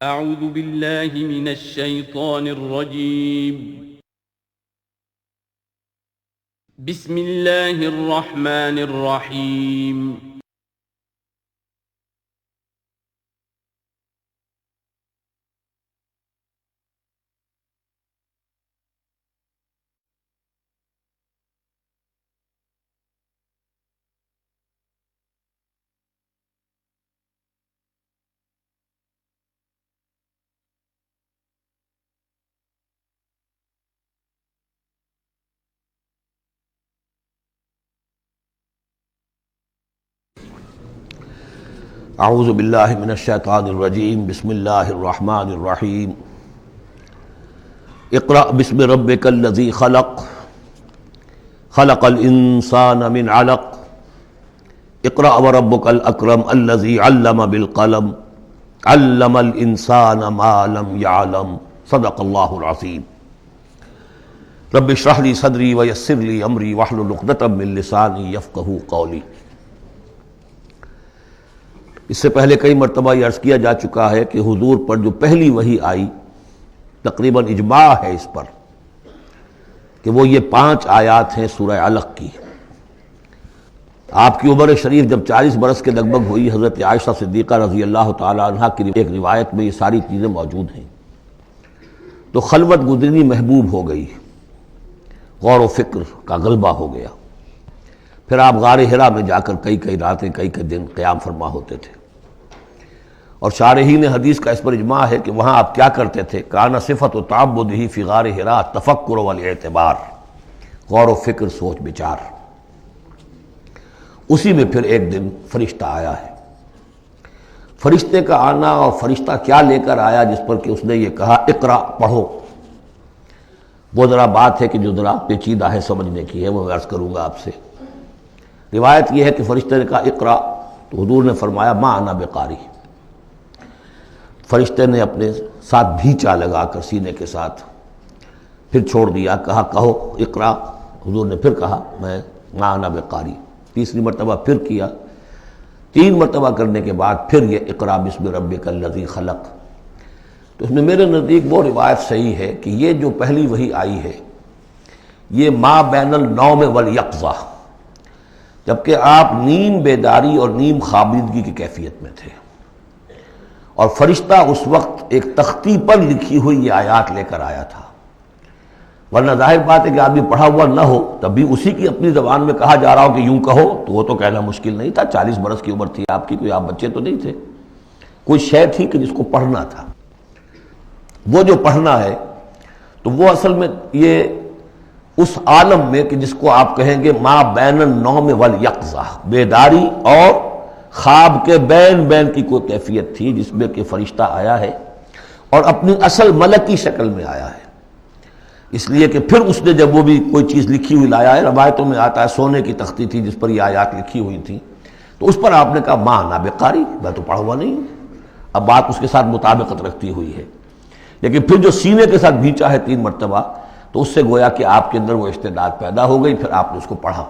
اعوذ باللہ من الشیطان الرجیم بسم اللہ الرحمن الرحیم اعوذ باللہ من الشیطان الرجیم بسم اللہ الرحمن الرحیم اقرأ بسم ربک الذی خلق خلق الانسان من علق اقرأ وربک الاکرم الذی علم بالقلم علم الانسان ما لم يعلم صدق اللہ العظیم رب اشرح لی صدری ویسر لی امری واحلل عقدۃ من لسانی یفقہوا قولی۔ اس سے پہلے کئی مرتبہ یہ عرض کیا جا چکا ہے کہ حضور پر جو پہلی وحی آئی تقریباً اجماع ہے اس پر کہ وہ یہ 5 آیات ہیں سورہ علق کی۔ آپ کی عمر شریف جب 40 برس کے لگ بھگ ہوئی، حضرت عائشہ صدیقہ رضی اللہ تعالی عنہا کی ایک روایت میں یہ ساری چیزیں موجود ہیں، تو خلوت گزرنی محبوب ہو گئی، غور و فکر کا غلبہ ہو گیا۔ پھر آپ غار حرا میں جا کر کئی راتیں کئی دن قیام فرما ہوتے تھے، اور شارحین حدیث کا اس پر اجماع ہے کہ وہاں آپ کیا کرتے تھے؟ کان صفت و تعبدہ فی غار حرا تفکر والاعتبار، غور و فکر، سوچ بچار۔ اسی میں پھر ایک دن فرشتہ آیا ہے۔ فرشتے کا آنا اور فرشتہ کیا لے کر آیا جس پر کہ اس نے یہ کہا اقرا، پڑھو، وہ ذرا بات ہے کہ جو ذرا پیچیدہ ہے، سمجھنے کی ہے، وہ میں عرض کروں گا آپ سے۔ روایت یہ ہے کہ فرشتے نے کہا اقرا، تو حضور نے فرمایا ما انا بقاری۔ فرشتے نے اپنے ساتھ بھینچا لگا کر سینے کے ساتھ، پھر چھوڑ دیا، کہا کہو اقرا۔ حضور نے پھر کہا میں ما انا بقاری، تیسری مرتبہ پھر کیا، 3 مرتبہ کرنے کے بعد پھر یہ اقرا بسم ربک الذی خلق۔ تو اس میں میرے نزدیک وہ روایت صحیح ہے کہ یہ جو پہلی وحی آئی ہے یہ ما بین النوم والیقظہ، جبکہ آپ نیم بیداری اور نیم خوابیدگی کی کیفیت میں تھے، اور فرشتہ اس وقت ایک تختی پر لکھی ہوئی یہ آیات لے کر آیا تھا۔ ورنہ ظاہر بات ہے کہ آدمی پڑھا ہوا نہ ہو تب بھی اسی کی اپنی زبان میں کہا جا رہا ہو کہ یوں کہو، تو وہ تو کہنا مشکل نہیں تھا۔ 40 برس کی عمر تھی آپ کی، کوئی آپ بچے تو نہیں تھے، کوئی شے تھی کہ جس کو پڑھنا تھا۔ وہ جو پڑھنا ہے تو وہ اصل میں یہ اس عالم میں کہ جس کو آپ کہیں گے ما بین النوم والیقظہ، بیداری اور خواب کے بین کی کوئی کیفیت تھی جس میں کہ فرشتہ آیا ہے اور اپنی اصل ملکی شکل میں آیا ہے۔ اس لیے کہ پھر اس نے جب وہ بھی کوئی چیز لکھی ہوئی لایا ہے، روایتوں میں آتا ہے سونے کی تختی تھی جس پر یہ آیات لکھی ہوئی تھی، تو اس پر آپ نے کہا ما انا بقاری، میں تو پڑھا ہوا نہیں ہوں۔ اب بات اس کے ساتھ مطابقت رکھتی ہوئی ہے، لیکن پھر جو سینے کے ساتھ بھینچا ہے 3 مرتبہ، تو اس سے گویا کہ آپ کے اندر وہ استعداد پیدا ہو گئی، پھر آپ نے اس کو پڑھا۔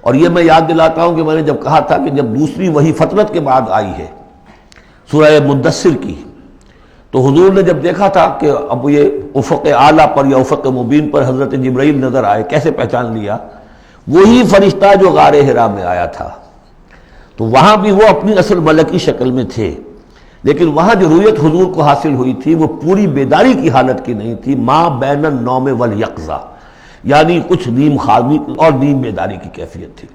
اور یہ میں یاد دلاتا ہوں کہ میں نے جب کہا تھا کہ جب دوسری وحی فترت کے بعد آئی ہے سورہ مدثر کی، تو حضور نے جب دیکھا تھا کہ اب یہ افق اعلیٰ پر یا افق مبین پر حضرت جبرائیل نظر آئے، کیسے پہچان لیا؟ وہی فرشتہ جو غار حرا میں آیا تھا، تو وہاں بھی وہ اپنی اصل ملکی شکل میں تھے، لیکن وہاں جو رؤیت حضور کو حاصل ہوئی تھی وہ پوری بیداری کی حالت کی نہیں تھی، ما بین النوم والیقظہ، یعنی کچھ نیم خوابی اور نیم بیداری کی کیفیت تھی،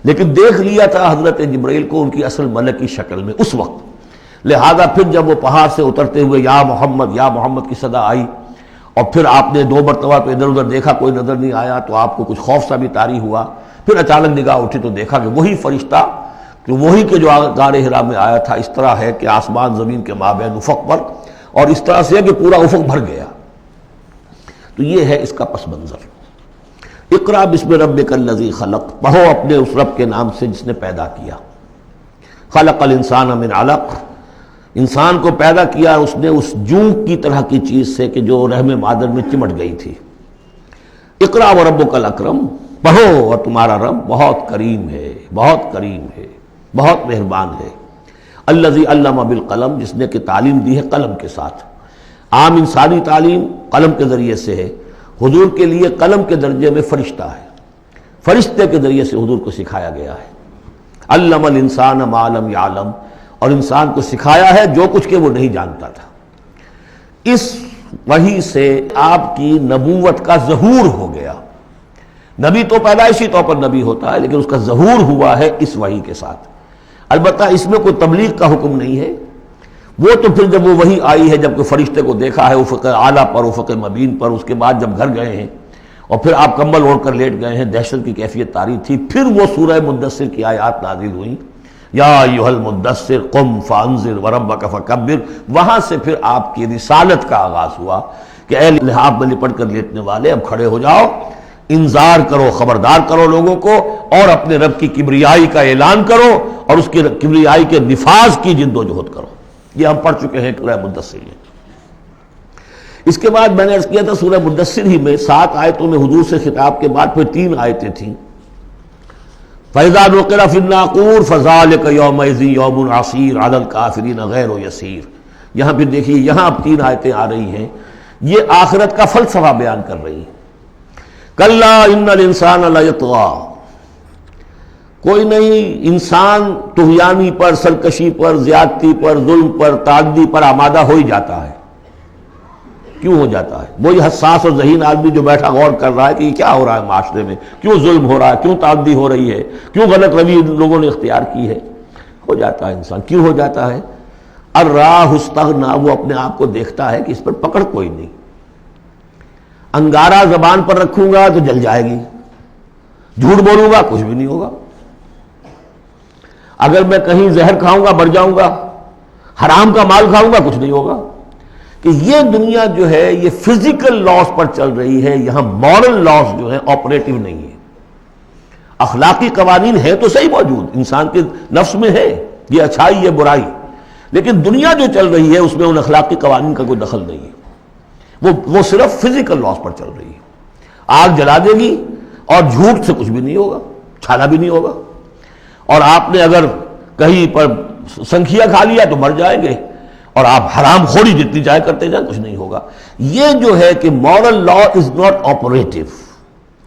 لیکن دیکھ لیا تھا حضرت جبرائیل کو ان کی اصل ملکی شکل میں اس وقت۔ لہذا پھر جب وہ پہاڑ سے اترتے ہوئے یا محمد کی صدا آئی، اور پھر آپ نے 2 مرتبہ تو ادھر ادھر دیکھا، کوئی نظر نہیں آیا، تو آپ کو کچھ خوف سا بھی طاری ہوا۔ پھر اچانک نگاہ اٹھی تو دیکھا کہ وہی فرشتہ کہ وہی کہ جو غار حرا میں آیا تھا، اس طرح ہے کہ آسمان زمین کے مابین افق پر، اور اس طرح سے کہ پورا افق بھر گیا۔ تو یہ ہے اس کا پس منظر۔ اقرا بسم ربک الذی خلق، پڑھو اپنے اس رب کے نام سے جس نے پیدا کیا۔ خلق الانسان من علق، انسان کو پیدا کیا اس نے اس جون کی طرح کی چیز سے کہ جو رحم مادر میں چمٹ گئی تھی۔ اقرا وربک الاکرم، پڑھو اور تمہارا رب بہت کریم ہے، بہت کریم ہے، بہت مہربان ہے۔ الذی علم بالقلم، جس نے کہ تعلیم دی ہے قلم کے ساتھ۔ عام انسانی تعلیم قلم کے ذریعے سے ہے، حضور کے لیے قلم کے درجے میں فرشتہ ہے، فرشتے کے ذریعے سے حضور کو سکھایا گیا ہے۔ علم الانسان ما لم یعلم، اور انسان کو سکھایا ہے جو کچھ کہ وہ نہیں جانتا تھا۔ اس وحی سے آپ کی نبوت کا ظہور ہو گیا۔ نبی تو پیدائشی طور پر نبی ہوتا ہے، لیکن اس کا ظہور ہوا ہے اس وحی کے ساتھ۔ البتہ اس میں کوئی تبلیغ کا حکم نہیں ہے، وہ تو پھر جب وہ وحی آئی ہے، جب کہ فرشتے کو دیکھا ہے افق اعلیٰ پر، افق مبین پر، اس کے بعد جب گھر گئے ہیں اور پھر آپ کمبل اوڑھ کر لیٹ گئے ہیں، دہشت کی کیفیت طاری تھی، پھر وہ سورہ مدثر کی آیات نازل ہوئیں، یا ایھا المدثر قم فانذر وربک فکبر۔ وہاں سے پھر آپ کی رسالت کا آغاز ہوا کہ اے لحاف میں لپٹ کر لیٹنے والے، اب کھڑے ہو جاؤ، انذار کرو، خبردار کرو لوگوں کو، اور اپنے رب کی کبریائی کا اعلان کرو اور اس کی کبریائی کے نفاذ کی جد و جہد کرو۔ یہ ہم پڑھ چکے ہیں سورہ مدثر میں۔ اس کے بعد میں نے عرض کیا تھا سورہ مدثر ہی میں 7 آیتوں میں حضور سے خطاب کے بعد پھر 3 آیتیں تھیں۔ فَإِذَا نُقِرَ فِي النَّاقُورِ فَذَلِكَ يَوْمَئِذٍ يَوْمٌ عَسِيرٌ عَلَى الْكَافِرِينَ غَيْرُ يَسِيرٌ۔ یہاں پھر دیکھیے، یہاں اب 3 آیتیں آ رہی ہیں، یہ آخرت کا فلسفہ بیان کر رہی ہیں۔ کَلَّا إِنَّ الْإِنسَانَ لَيَطْغَىٰ، کوئی نہیں، انسان طغیانی پر، سرکشی پر، زیادتی پر، ظلم پر، تعدی پر آمادہ ہو ہی جاتا ہے۔ کیوں ہو جاتا ہے؟ وہی حساس اور ذہین آدمی جو بیٹھا غور کر رہا ہے کہ یہ کیا ہو رہا ہے معاشرے میں، کیوں ظلم ہو رہا ہے، کیوں تعدی ہو رہی ہے، کیوں غلط روی لوگوں نے اختیار کی ہے، ہو جاتا ہے انسان۔ کیوں ہو جاتا ہے؟ الراہ استغنا، وہ اپنے آپ کو دیکھتا ہے کہ اس پر پکڑ کوئی نہیں، انگارہ زبان پر رکھوں گا تو جل جائے گی، جھوٹ بولوں گا کچھ بھی نہیں ہوگا، اگر میں کہیں زہر کھاؤں گا مر جاؤں گا، حرام کا مال کھاؤں گا کچھ نہیں ہوگا۔ کہ یہ دنیا جو ہے یہ فزیکل لاز پر چل رہی ہے، یہاں مورل لاز جو ہے آپریٹو نہیں ہے۔ اخلاقی قوانین ہے تو صحیح موجود، انسان کے نفس میں ہے، یہ اچھائی یہ برائی، لیکن دنیا جو چل رہی ہے اس میں ان اخلاقی قوانین کا کوئی دخل نہیں ہے، وہ صرف فزیکل لاز پر چل رہی ہے۔ آگ جلا دے گی اور جھوٹ سے کچھ بھی نہیں ہوگا، چھالا بھی نہیں ہوگا، اور آپ نے اگر کہیں پر سنکھیا کھا لیا تو مر جائیں گے، اور آپ حرام خوری جتنی جائے کرتے جائیں کچھ نہیں ہوگا۔ یہ جو ہے کہ moral law is not operative,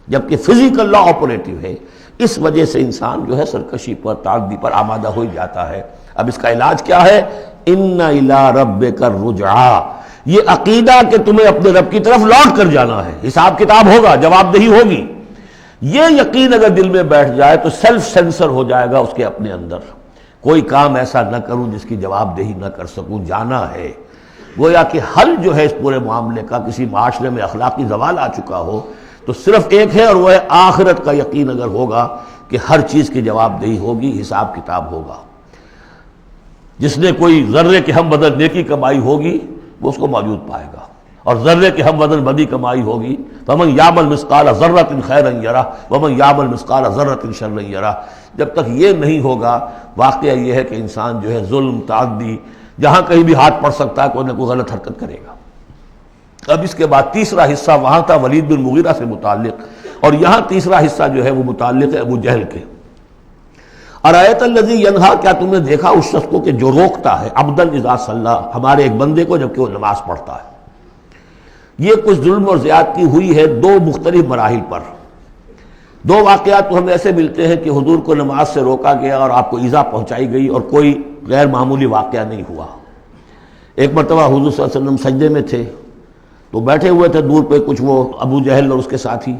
جبکہ فزیکل لا آپریٹو ہے، اس وجہ سے انسان جو ہے سرکشی پر، تعدی پر آمادہ ہو جاتا ہے۔ اب اس کا علاج کیا ہے؟ ان الی ربک الرجعی، یہ عقیدہ کہ تمہیں اپنے رب کی طرف لوٹ کر جانا ہے، حساب کتاب ہوگا، جواب دہی ہوگی، یہ یقین اگر دل میں بیٹھ جائے تو سیلف سینسر ہو جائے گا اس کے اپنے اندر، کوئی کام ایسا نہ کروں جس کی جواب دہی نہ کر سکوں، جانا ہے۔ گویا کہ حل جو ہے اس پورے معاملے کا، کسی معاشرے میں اخلاقی زوال آ چکا ہو تو صرف ایک ہے، اور وہ ہے آخرت کا یقین اگر ہوگا کہ ہر چیز کی جواب دہی ہوگی، حساب کتاب ہوگا۔ جس نے کوئی ذرے کے ہم بدل نیکی کمائی ہوگی وہ اس کو موجود پائے گا، اور ذرے کے ہم وزن بدی کمائی ہوگی، فَمَنْ يَعْمَلْ مِثْقَالَ ذَرَّةٍ خَيْرًا يَرَهُ وَمَنْ يَعْمَلْ مِثْقَالَ ذَرَّةٍ شَرًّا يَرَهُ۔ جب تک یہ نہیں ہوگا، واقعہ یہ ہے کہ انسان جو ہے ظلم، تعدی، جہاں کہیں بھی ہاتھ پڑ سکتا ہے، کوئی نہ کوئی غلط حرکت کرے گا۔ اب اس کے بعد تیسرا حصہ وہاں تھا ولید بن مغیرہ سے متعلق، اور یہاں تیسرا حصہ جو ہے وہ متعلق ہے ابو جہل کے۔ ارایت الذی ینہا، کیا تم نے دیکھا اس شخص کو کہ جو روکتا ہے، عبدا اذا صلی، ہمارے ایک بندے کو جبکہ وہ نماز پڑھتا ہے۔ یہ کچھ ظلم اور زیادتی ہوئی ہے 2 مختلف مراحل پر۔ 2 واقعات تو ہمیں ایسے ملتے ہیں کہ حضور کو نماز سے روکا گیا اور آپ کو ایذا پہنچائی گئی اور کوئی غیر معمولی واقعہ نہیں ہوا۔ ایک مرتبہ حضور صلی اللہ علیہ وسلم سجدے میں تھے تو بیٹھے ہوئے تھے دور پہ کچھ وہ ابو جہل اور اس کے ساتھی،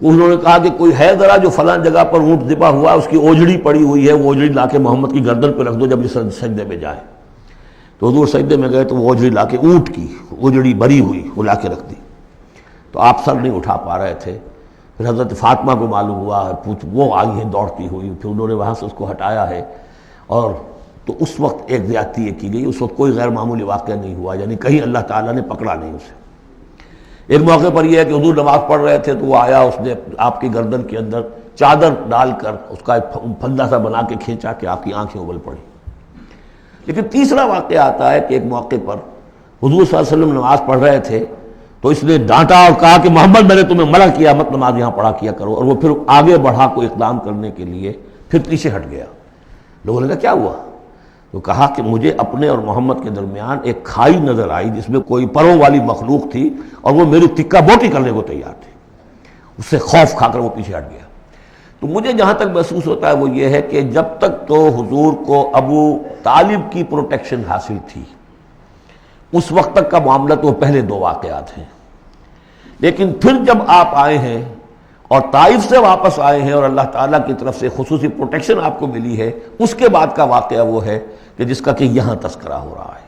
انہوں نے کہا کہ کوئی ہے ذرا جو فلاں جگہ پر اونٹ ذبح ہوا، اس کی اوجڑی پڑی ہوئی ہے، وہ اوجڑی لا کے محمد کی گردن پہ رکھ دو جب یہ سجدے میں جائے۔ تو حضور سجدے میں گئے تو وہ اوجڑی لا کے، اونٹ کی اوجڑی بری ہوئی وہ لا کے رکھ دی، تو آپ سر نہیں اٹھا پا رہے تھے۔ پھر حضرت فاطمہ کو معلوم ہوا ہے، وہ آئی ہیں دوڑتی ہوئی، پھر انہوں نے وہاں سے اس کو ہٹایا ہے، اور تو اس وقت ایک زیادتی یہ کی گئی، اس وقت کوئی غیر معمولی واقعہ نہیں ہوا، یعنی کہیں اللہ تعالیٰ نے پکڑا نہیں اسے۔ ایک موقع پر یہ ہے کہ حضور نماز پڑھ رہے تھے تو وہ آیا، اس نے آپ کی گردن کے اندر چادر ڈال کر اس کا ایک پھندا سا بنا کے کھینچا کہ آپ کی آنکھیں ابل پڑی۔ لیکن تیسرا واقعہ آتا ہے کہ ایک موقع پر حضور صلی اللہ علیہ وسلم نماز پڑھ رہے تھے تو اس نے ڈانٹا اور کہا کہ محمد میں نے تمہیں منع کیا مت نماز یہاں پڑھا کیا کرو، اور وہ پھر آگے بڑھا کوئی اقدام کرنے کے لیے پھر پیچھے ہٹ گیا۔ لوگوں نے کہا کیا ہوا؟ تو کہا کہ مجھے اپنے اور محمد کے درمیان ایک کھائی نظر آئی جس میں کوئی پروں والی مخلوق تھی اور وہ میری تکہ بوٹی کرنے کو تیار تھی. اس سے خوف کھا کر وہ پیچھے ہٹ گیا. تو مجھے جہاں تک محسوس ہوتا ہے وہ یہ ہے کہ جب تک تو حضور کو ابو طالب کی پروٹیکشن حاصل تھی اس وقت تک کا معاملہ تو پہلے دو واقعات ہیں. لیکن پھر جب آپ آئے ہیں اور طائف سے واپس آئے ہیں اور اللہ تعالیٰ کی طرف سے خصوصی پروٹیکشن آپ کو ملی ہے، اس کے بعد کا واقعہ وہ ہے کہ جس کا کہ یہاں تذکرہ ہو رہا ہے.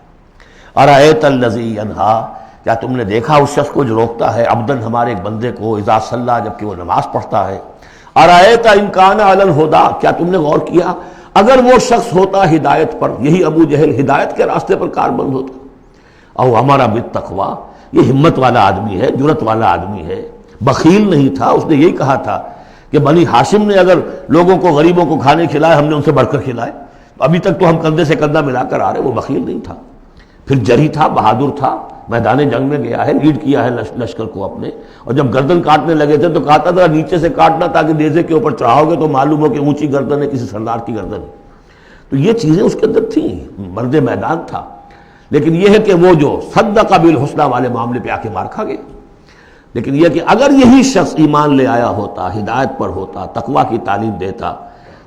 ارأیت الذی ینہا، کیا تم نے دیکھا اس شخص کو جو روکتا ہے، عبدن ہمارے ایک بندے کو، اذا صلی جبکہ وہ نماز پڑھتا ہے. ارأیت ان کان علی الہدی، کیا تم نے غور کیا اگر وہ شخص ہوتا ہدایت پر، یہی ابو جہل ہدایت کے راستے پر کاربند ہوتا. او ہمارا بالتقوی، یہ ہمت والا آدمی ہے، جرت والا آدمی ہے، بخیل نہیں تھا. اس نے یہی کہا تھا کہ بنی ہاشم نے اگر لوگوں کو، غریبوں کو کھانے کھلائے، ہم نے ان سے بڑھ کر کھلائے. ابھی تک تو ہم کندھے سے کندھا ملا کر آ رہے. وہ بخیل نہیں تھا. پھر جری تھا، بہادر تھا، میدان جنگ میں گیا ہے، لیڈ کیا ہے لشکر کو اپنے. اور جب گردن کاٹنے لگے تھے تو کہتا تھا نیچے سے کاٹنا تاکہ نیزے کے اوپر چڑھاؤ گے تو معلوم ہو کہ اونچی گردن ہے کسی سردار کی گردن ہے. تو یہ چیزیں اس کے اندر تھیں، مرد میدان تھا. لیکن یہ ہے کہ وہ جو صدق بالحسنی والے معاملے پہ آ کے مار کھا گئے. لیکن یہ کہ اگر یہی شخص ایمان لے آیا ہوتا، ہدایت پر ہوتا، تقویٰ کی تعلیم دیتا،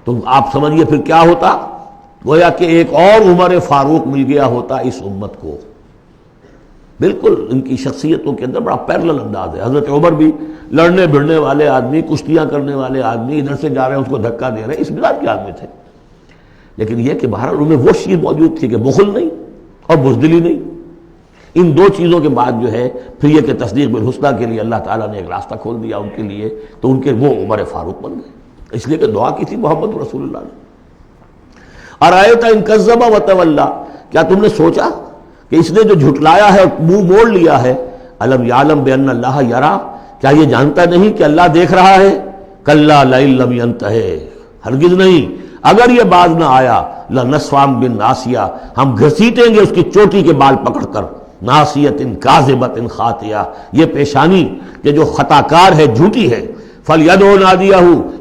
تو آپ سمجھیے پھر کیا ہوتا. گویا کہ ایک اور عمر فاروق مل گیا ہوتا اس امت کو. بالکل ان کی شخصیتوں کے اندر بڑا پیرلل انداز ہے. حضرت عمر بھی لڑنے بھڑنے والے آدمی، کشتیاں کرنے والے آدمی، ادھر سے جا رہے ہیں اس کو دھکا دے رہے ہیں، اس مزاج کے آدمی تھے. لیکن یہ کہ بہرحال ان میں وہ شیر موجود تھی کہ بخل نہیں اور بزدلی نہیں. ان دو چیزوں کے بعد جو ہے پھر یہ کہ تصدیق بالحسنی کے لیے اللہ تعالیٰ نے ایک راستہ کھول دیا ان کے لیے. تو ان کے وہ عمر فاروق بن گئے. اس لیے کہ دعا کی تھی محمد رسول اللہ نے. ارأیت ان کذب وتولی، کیا تم نے سوچا کہ اس نے جو جھٹلایا ہے اور منہ موڑ لیا ہے، الم یعلم بان اللہ یری، کیا یہ جانتا نہیں کہ اللہ دیکھ رہا ہے. کلا لئن لم ینتہ، ہرگز نہیں اگر یہ باز نہ آیا، لنسفعا بالناصیہ، ہم گھسیٹیں گے اس کی چوٹی کے بال پکڑ کر. ناصیۃ کاذبۃ خاطیہ، یہ پیشانی کہ جو خطا کار ہے، جھوٹی ہے. فلیدعو نادیہ،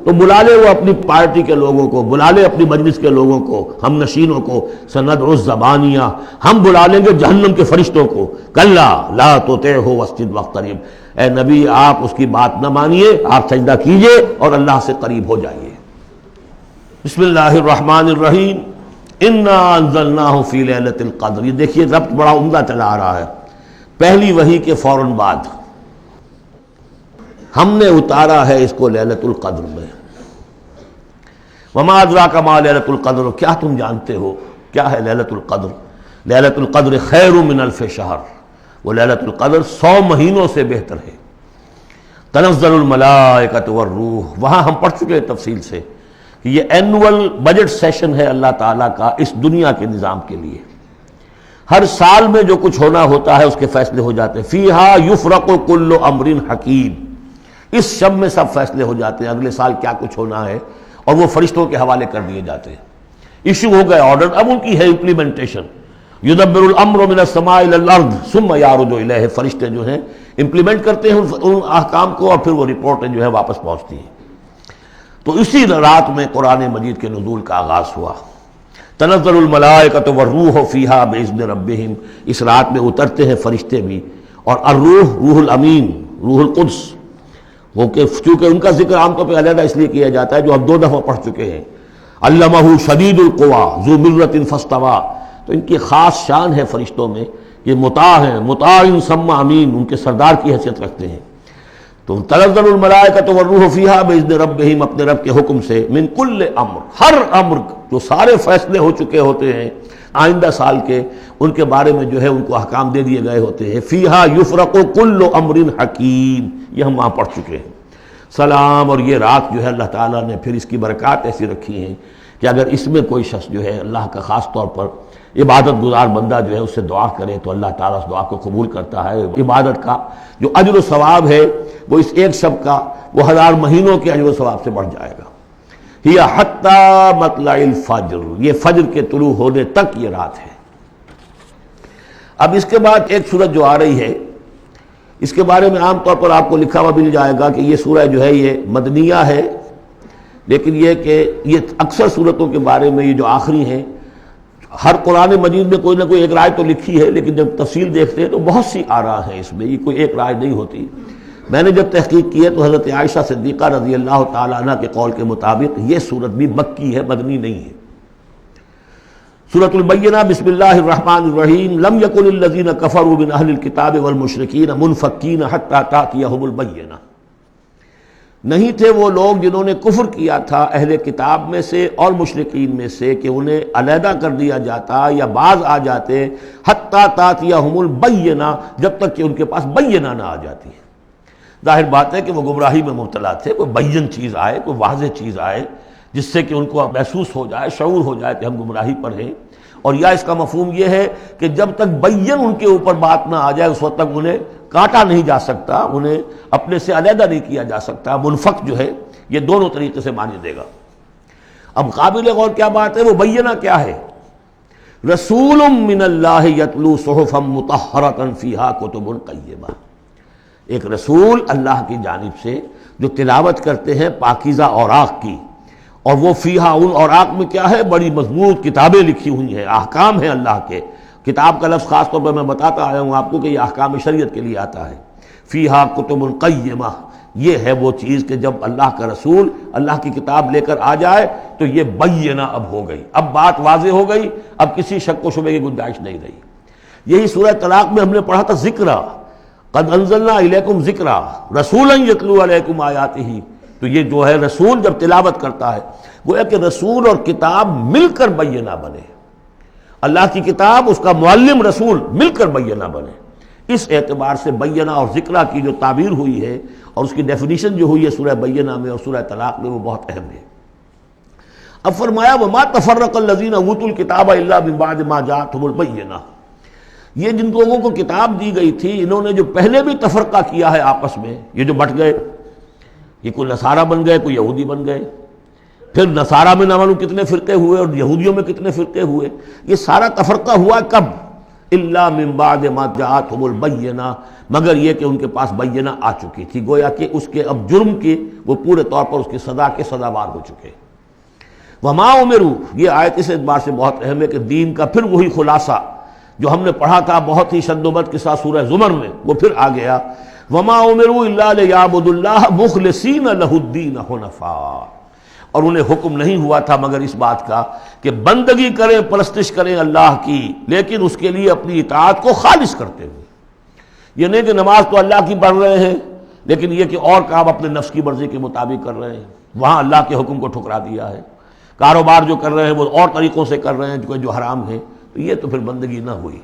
تو بلا لے وہ اپنی پارٹی کے لوگوں کو، بلا لے اپنی مجلس کے لوگوں کو، ہم نشینوں کو. سندعو الزبانیہ، ہم بلا لیں گے جہنم کے فرشتوں کو. کلا لا تطعہ واسجد واقترب، اے نبی آپ اس کی بات نہ مانیے، آپ سجدہ کیجئے اور اللہ سے قریب ہو جائیے. بسم اللہ الرحمن الرحیم. انا انزلناہ فی لیلۃ القدر، یہ دیکھیے ربط بڑا عمدہ چلا آ رہا ہے. پہلی وحی کے فوراً بعد ہم نے اتارا ہے اس کو لیلۃ القدر میں. وما ادراک ما لیلۃ القدر، کیا تم جانتے ہو کیا ہے لیلۃ القدر. لیلۃ القدر خیر من الف شہر، وہ لیلۃ القدر 100 مہینوں سے بہتر ہے. تنزل الملائکۃ والروح، وہاں ہم پڑھ چکے ہیں تفصیل سے کہ یہ اینول بجٹ سیشن ہے اللہ تعالیٰ کا اس دنیا کے نظام کے لیے. ہر سال میں جو کچھ ہونا ہوتا ہے اس کے فیصلے ہو جاتے ہیں. فیہا یفرق کل امر حکیم، اس شب میں سب فیصلے ہو جاتے ہیں اگلے سال کیا کچھ ہونا ہے، اور وہ فرشتوں کے حوالے کر دیے جاتے ہیں. ایشو ہو گئے آرڈر، اب ان کی ہے امپلیمنٹیشن. یدبر الامر من السماء الى الارض ثم یعرج الیہ، فرشتے جو ہیں امپلیمنٹ کرتے ہیں ان احکام کو اور پھر وہ رپورٹیں جو ہے واپس پہنچتی ہیں. تو اسی رات میں قرآن مجید کے نزول کا آغاز ہوا. تنزل الملائکۃ والروح فیہا باذن ربہم، اس رات میں اترتے ہیں فرشتے بھی، اور الروح روح الامین، روح القدس، وہ کہ چونکہ ان کا ذکر عام طور پہ علیحدہ اس لیے کیا جاتا ہے جو اب 2 دفعہ پڑھ چکے ہیں. علمہ شدید القویٰ ذو مرۃ فاستویٰ، تو ان کی خاص شان ہے فرشتوں میں، یہ مطاع ہیں، مطاع ثم امین، ان کے سردار کی حیثیت رکھتے ہیں. تو تنزل الملائکۃ والروح فیہا باذن ربہم، اپنے رب کے حکم سے، من کل امر، ہر امر، جو سارے فیصلے ہو چکے ہوتے ہیں آئندہ سال کے، ان کے بارے میں جو ہے ان کو احکام دے دیے گئے ہوتے ہیں. فیہا یفرق کل امر حکیم، یہ ہم وہاں پڑھ چکے ہیں. سلام، اور یہ رات جو ہے اللہ تعالیٰ نے پھر اس کی برکات ایسی رکھی ہیں کہ اگر اس میں کوئی شخص جو ہے اللہ کا خاص طور پر عبادت گزار بندہ جو ہے اس سے دعا کرے تو اللہ تعالیٰ اس دعا کو قبول کرتا ہے. عبادت کا جو اجر و ثواب ہے وہ اس ایک شب کا وہ 1000 مہینوں کے اجر و ثواب سے بڑھ جائے گا. ہی حتی مطلع الفجر، یہ فجر کے طلوع ہونے تک یہ رات ہے. اب اس کے بعد ایک سورت جو آ رہی ہے، اس کے بارے میں عام طور پر آپ کو لکھا ہوا مل جائے گا کہ یہ سورہ جو ہے یہ مدنیہ ہے. لیکن یہ کہ یہ اکثر سورتوں کے بارے میں یہ جو آخری ہیں ہر قرآن مجید میں کوئی نہ کوئی ایک رائے تو لکھی ہے، لیکن جب تفصیل دیکھتے ہیں تو بہت سی آراء ہیں اس میں، یہ کوئی ایک رائے نہیں ہوتی۔ میں نے جب تحقیق کی ہے تو حضرت عائشہ صدیقہ رضی اللہ تعالی عنہ کے قول کے مطابق یہ سورت بھی مکی ہے، مدنی نہیں ہے۔ سورۃ البینہ، بسم اللہ الرحمن الرحیم، لم یکن الذین کفروا من اہل الکتاب والمشرکین منفکین حتی تأتیہم البینہ، نہیں تھے وہ لوگ جنہوں نے کفر کیا تھا اہل کتاب میں سے اور مشرکین میں سے کہ انہیں علیحدہ کر دیا جاتا یا باز آ جاتے، حتی تأتیہم البینہ، جب تک کہ ان کے پاس بینہ نہ آ جاتی ہے۔ ظاہر بات ہے کہ وہ گمراہی میں مبتلا تھے، کوئی بین چیز آئے، کوئی واضح چیز آئے جس سے کہ ان کو محسوس ہو جائے، شعور ہو جائے کہ ہم گمراہی پر ہیں۔ اور یا اس کا مفہوم یہ ہے کہ جب تک بین ان کے اوپر بات نہ آ جائے اس وقت تک انہیں کاٹا نہیں جا سکتا، انہیں اپنے سے علیحدہ نہیں کیا جا سکتا۔ منفک جو ہے یہ دونوں طریقے سے معنی دے گا۔ اب قابل غور کیا بات ہے، وہ بینہ کیا ہے؟ رسول من اللہ یتلو صحفا مطہرۃ فیہا کتب قیمہ، ایک رسول اللہ کی جانب سے جو تلاوت کرتے ہیں پاکیزہ اوراق کی، اور وہ فیہا، ان اوراق میں کیا ہے؟ بڑی مضبوط کتابیں لکھی ہوئی ہیں، احکام ہیں اللہ کے۔ کتاب کا لفظ خاص طور پر میں بتاتا آیا ہوں آپ کو کہ یہ احکام شریعت کے لیے آتا ہے۔ فیہا کتب قیمہ، یہ ہے وہ چیز کہ جب اللہ کا رسول اللہ کی کتاب لے کر آ جائے تو یہ بینہ اب ہو گئی، اب بات واضح ہو گئی، اب کسی شک و شبے کی گنجائش نہیں رہی۔ یہی سورہ طلاق میں ہم نے پڑھا تھا ذکرہ، قد انزلنا الیکم ذکرا رسولا یتلو علیکم آیاتہ، تو یہ جو ہے رسول جب تلاوت کرتا ہے، گویا کہ رسول اور کتاب مل کر بینہ بنے، اللہ کی کتاب اس کا معلم رسول مل کر بینہ بنے۔ اس اعتبار سے بینہ اور ذکرہ کی جو تعبیر ہوئی ہے اور اس کی ڈیفینیشن جو ہوئی ہے سورہ بینہ میں اور سورہ طلاق میں، وہ بہت اہم ہے۔ اب فرمایا وما تفرق الذین اوتوا الکتاب الا من بعد ما جاءتهم البینہ، یہ جن لوگوں کو کتاب دی گئی تھی انہوں نے جو پہلے بھی تفرقہ کیا ہے آپس میں، یہ جو بٹ گئے، یہ کوئی نصارہ بن گئے، کوئی یہودی بن گئے، پھر نصارہ میں نہ معلوم کتنے فرقے ہوئے اور یہودیوں میں کتنے فرقے ہوئے، یہ سارا تفرقہ ہوا کب؟ الا من بعد ما جاءتهم البینہ، مگر یہ کہ ان کے پاس بینہ آ چکی تھی، گویا کہ اس کے اب جرم کی وہ پورے طور پر اس کی سزا کے سزاوار ہو چکے۔ وما امروا، یہ آیت اس اعتبار سے بہت اہم ہے کہ دین کا پھر وہی خلاصہ جو ہم نے پڑھا تھا بہت ہی شد و بد کے ساتھ سورہ زمر میں، وہ پھر آ گیا۔ وما امروا الا لیعبدوا اللہ مخلصین لہ الدین حنفاء، اور انہیں حکم نہیں ہوا تھا مگر اس بات کا کہ بندگی کریں، پرستش کریں اللہ کی، لیکن اس کے لیے اپنی اطاعت کو خالص کرتے ہوئے۔ یہ نہیں کہ نماز تو اللہ کی پڑھ رہے ہیں لیکن یہ کہ اور کام اپنے نفس کی مرضی کے مطابق کر رہے ہیں، وہاں اللہ کے حکم کو ٹھکرا دیا ہے۔ کاروبار جو کر رہے ہیں وہ اور طریقوں سے کر رہے ہیں جو حرام ہے، تو یہ تو پھر بندگی نہ ہوئی۔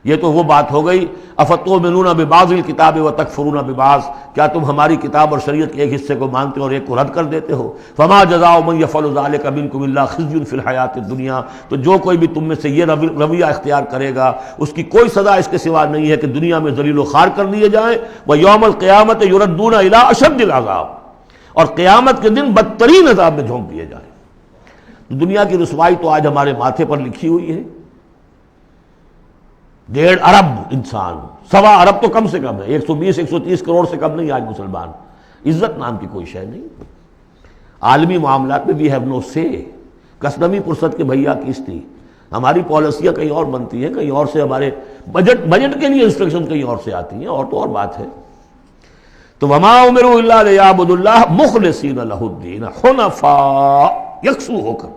یہ تو وہ بات ہو گئی افتؤمنون ببعض الکتاب وتکفرون ببعض، کیا تم ہماری کتاب اور شریعت کے ایک حصے کو مانتے اور ایک کو رد کر دیتے ہو؟ فما جزاء من یفعل ذلک منکم الا خزی فی الحیاۃ الدنیا، تو جو کوئی بھی تم میں سے یہ رویہ اختیار کرے گا اس کی کوئی سزا اس کے سوا نہیں ہے کہ دنیا میں ذلیل و خوار کر دیے جائیں، ویوم القیامۃ یردون الی اشد العذاب، اور قیامت کے دن بدترین عذاب میں جھونک دیے جائیں۔ دنیا کی رسوائی تو آج ہمارے ماتھے پر لکھی ہوئی ہے۔ 1.5 ارب انسان، 1.25 ارب تو کم سے کم ہے، 120-130 کروڑ سے کم نہیں آج مسلمان، عزت نام کی کوئی شے نہیں۔ عالمی معاملات میں وی ہیو نو سے، کسنمی پرست کے بھیا کس تھی، ہماری پالیسیاں کہیں اور بنتی ہیں، کہیں اور سے ہمارے بجٹ کے لیے انسٹرکشن کہیں اور سے آتی ہیں، اور تو اور بات ہے۔ تو وما امروا الا لیعبدوا اللہ مخلصین لہ الدین حنفاء، یکسو ہو کر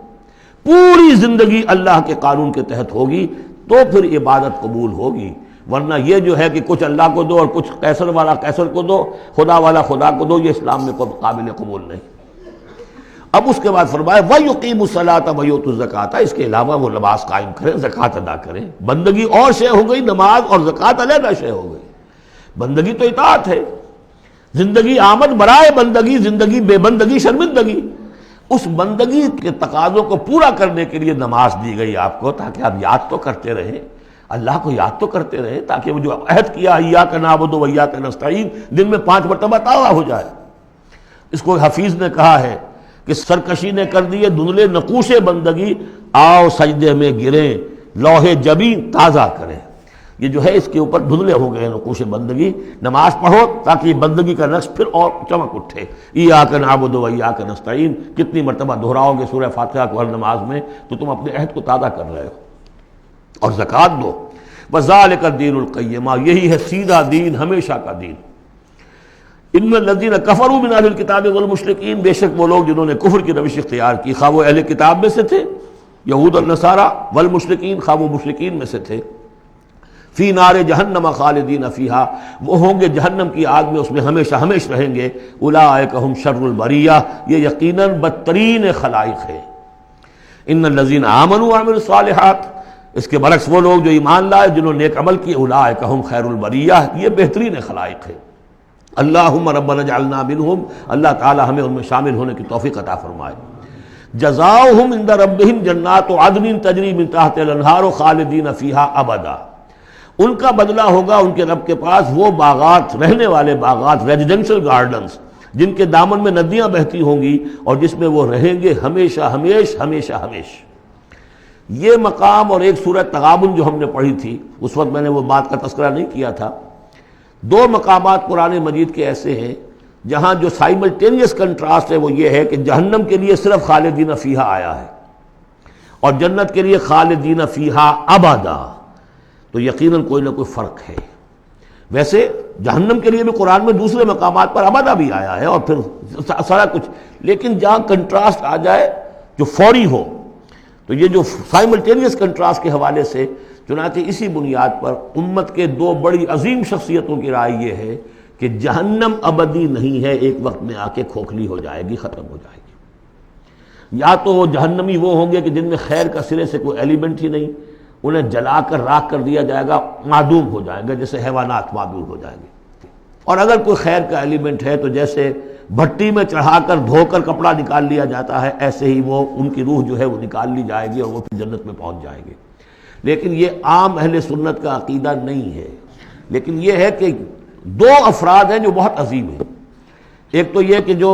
پوری زندگی اللہ کے قانون کے تحت ہوگی تو پھر عبادت قبول ہوگی، ورنہ یہ جو ہے کہ کچھ اللہ کو دو اور کچھ قیصر والا قیصر کو دو، خدا والا خدا کو دو، یہ اسلام میں قابل قبول نہیں۔ اب اس کے بعد فرمایا وَيُقِيمُ الصَّلَاةَ وَيُؤْتُوا الزَّكَاةَ، اس کے علاوہ وہ نماز قائم کریں، زکوٰۃ ادا کریں۔ بندگی اور شے ہو گئی، نماز اور زکوٰۃ علیحدہ شے ہو گئی۔ بندگی تو اطاعت ہے، زندگی آمد برائے بندگی، زندگی بے بندگی شرمندگی۔ اس بندگی کے تقاضوں کو پورا کرنے کے لیے نماز دی گئی آپ کو، تاکہ آپ یاد تو کرتے رہیں، اللہ کو یاد تو کرتے رہیں، تاکہ وہ جو عہد کیا ایاک نعبد و ایاک نستعین دن میں 5 مرتبہ تازہ ہو جائے۔ اس کو حفیظ نے کہا ہے کہ سرکشی نے کر دیے دھندلے نقوش بندگی، آؤ سجدے میں گریں، لوح جبین تازہ کریں۔ یہ جو ہے اس کے اوپر دھندلے ہو گئے نقوش بندگی. نماز پڑھو تاکہ یہ بندگی کا نقش پھر اور چمک اٹھے. ایاک نعبد و ایاک نستعین کتنی مرتبہ دہراؤ گے سورہ فاتحہ کو ہر نماز میں تو تم اپنے عہد کو تازہ کر رہے ہو. اور زکوٰۃ دو. وذالک الدین القیمہ یہی ہے سیدھا دین، ہمیشہ کا دین. ان الذین کفروا من اہل الکتاب والمشرکین بے شک وہ لوگ جنہوں نے کفر کی روش اختیار کی، خواہ وہ اہل کتاب میں سے تھے یہود اور نصارہ، والمشرکین خواہ وہ مشرکین میں سے تھے، فی نار جہنم خالدین فیہا وہ ہوں گے جہنم کی آگ میں، اس میں ہمیشہ ہمیشہ رہیں گے. اولئک ہم شر البریہ یہ یقیناً بدترین خلائق ہے. ان الذین آمنوا وعملوا الصالحات اس کے برعکس وہ لوگ جو ایمان لائے جنہوں نے نیک عمل کیے، اولئک ہم خیر البریہ یہ بہترین خلائق ہے. اللہم ربنا اجعلنا منہم اللہ تعالی ہمیں ان میں شامل ہونے کی توفیق عطا فرمائے. جزاؤہم عند ربہم جنات عدن تجری من تحتہا الانہار خالدین فیہا ابدا ان کا بدلہ ہوگا ان کے رب کے پاس وہ باغات، رہنے والے باغات، ریزیڈینشل گارڈنز جن کے دامن میں ندیاں بہتی ہوں گی اور جس میں وہ رہیں گے ہمیشہ ہمیشہ ہمیشہ ہمیشہ. یہ مقام اور ایک سورۃ تغابن جو ہم نے پڑھی تھی اس وقت میں نے وہ بات کا تذکرہ نہیں کیا تھا. دو مقامات قرآن مجید کے ایسے ہیں جہاں جو سائملٹینیس کنٹراسٹ ہے وہ یہ ہے کہ جہنم کے لیے صرف خالدین فیہا آیا ہے اور جنت کے لیے خالدین فیہا ابدا. تو یقیناً کوئی نہ کوئی فرق ہے. ویسے جہنم کے لیے بھی قرآن میں دوسرے مقامات پر ابدا بھی آیا ہے اور پھر سارا کچھ، لیکن جہاں کنٹراسٹ آ جائے جو فوری ہو تو یہ جو سائملٹینیس کنٹراسٹ کے حوالے سے چنانچہ اسی بنیاد پر امت کے دو بڑی عظیم شخصیتوں کی رائے یہ ہے کہ جہنم ابدی نہیں ہے، ایک وقت میں آ کے کھوکھلی ہو جائے گی، ختم ہو جائے گی. یا تو وہ جہنمی وہ ہوں گے کہ جن میں خیر کا سرے سے کوئی ایلیمنٹ ہی نہیں، انہیں جلا کر راکھ کر دیا جائے گا، معدوم ہو جائیں گے جیسے حیوانات معدوم ہو جائیں گے. اور اگر کوئی خیر کا ایلیمنٹ ہے تو جیسے بھٹی میں چڑھا کر دھو کر کپڑا نکال لیا جاتا ہے ایسے ہی وہ ان کی روح جو ہے وہ نکال لی جائے گی اور وہ پھر جنت میں پہنچ جائیں گے. لیکن یہ عام اہل سنت کا عقیدہ نہیں ہے. لیکن یہ ہے کہ دو افراد ہیں جو بہت عظیم ہیں. ایک تو یہ کہ جو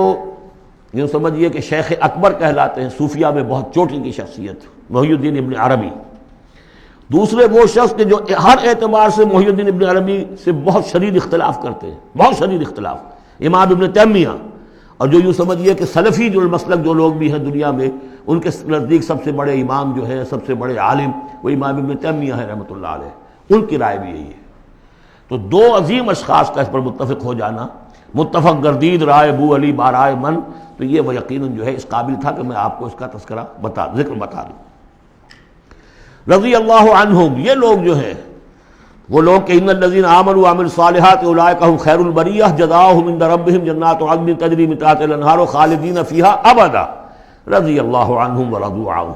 یوں سمجھیے کہ شیخ اکبر کہلاتے ہیں، صوفیہ میں بہت چوٹی کی شخصیت، محی الدین ابن عربی. دوسرے وہ شخص کہ جو ہر اعتبار سے محی الدین ابن عربی سے بہت شدید اختلاف کرتے ہیں، بہت شدید اختلاف، امام ابن تیمیہ. اور جو یوں سمجھیے کہ سلفی جو المسلک جو لوگ بھی ہیں دنیا میں ان کے نزدیک سب سے بڑے امام جو ہیں، سب سے بڑے عالم وہ امام ابن تیمیہ ہے رحمۃ اللہ علیہ. ان کی رائے بھی یہی ہے. تو دو عظیم اشخاص کا اس پر متفق ہو جانا، متفق گردید رائے بو علی بارائے من، تو یہ وہ یقیناً جو ہے اس قابل تھا کہ میں آپ کو اس کا تذکرہ ذکر بتا دوں. رضی اللہ عنہم یہ لوگ جو ہیں وہ لوگ کہ ان الذین آمنوا وعملوا الصالحات اولئک هم خیر البریہ جزاؤہم عند ربہم جنات عدن تجری من تحتہا الانہار خالدین فیہا ابدا رضی اللہ عنہم ورضوا عنہ.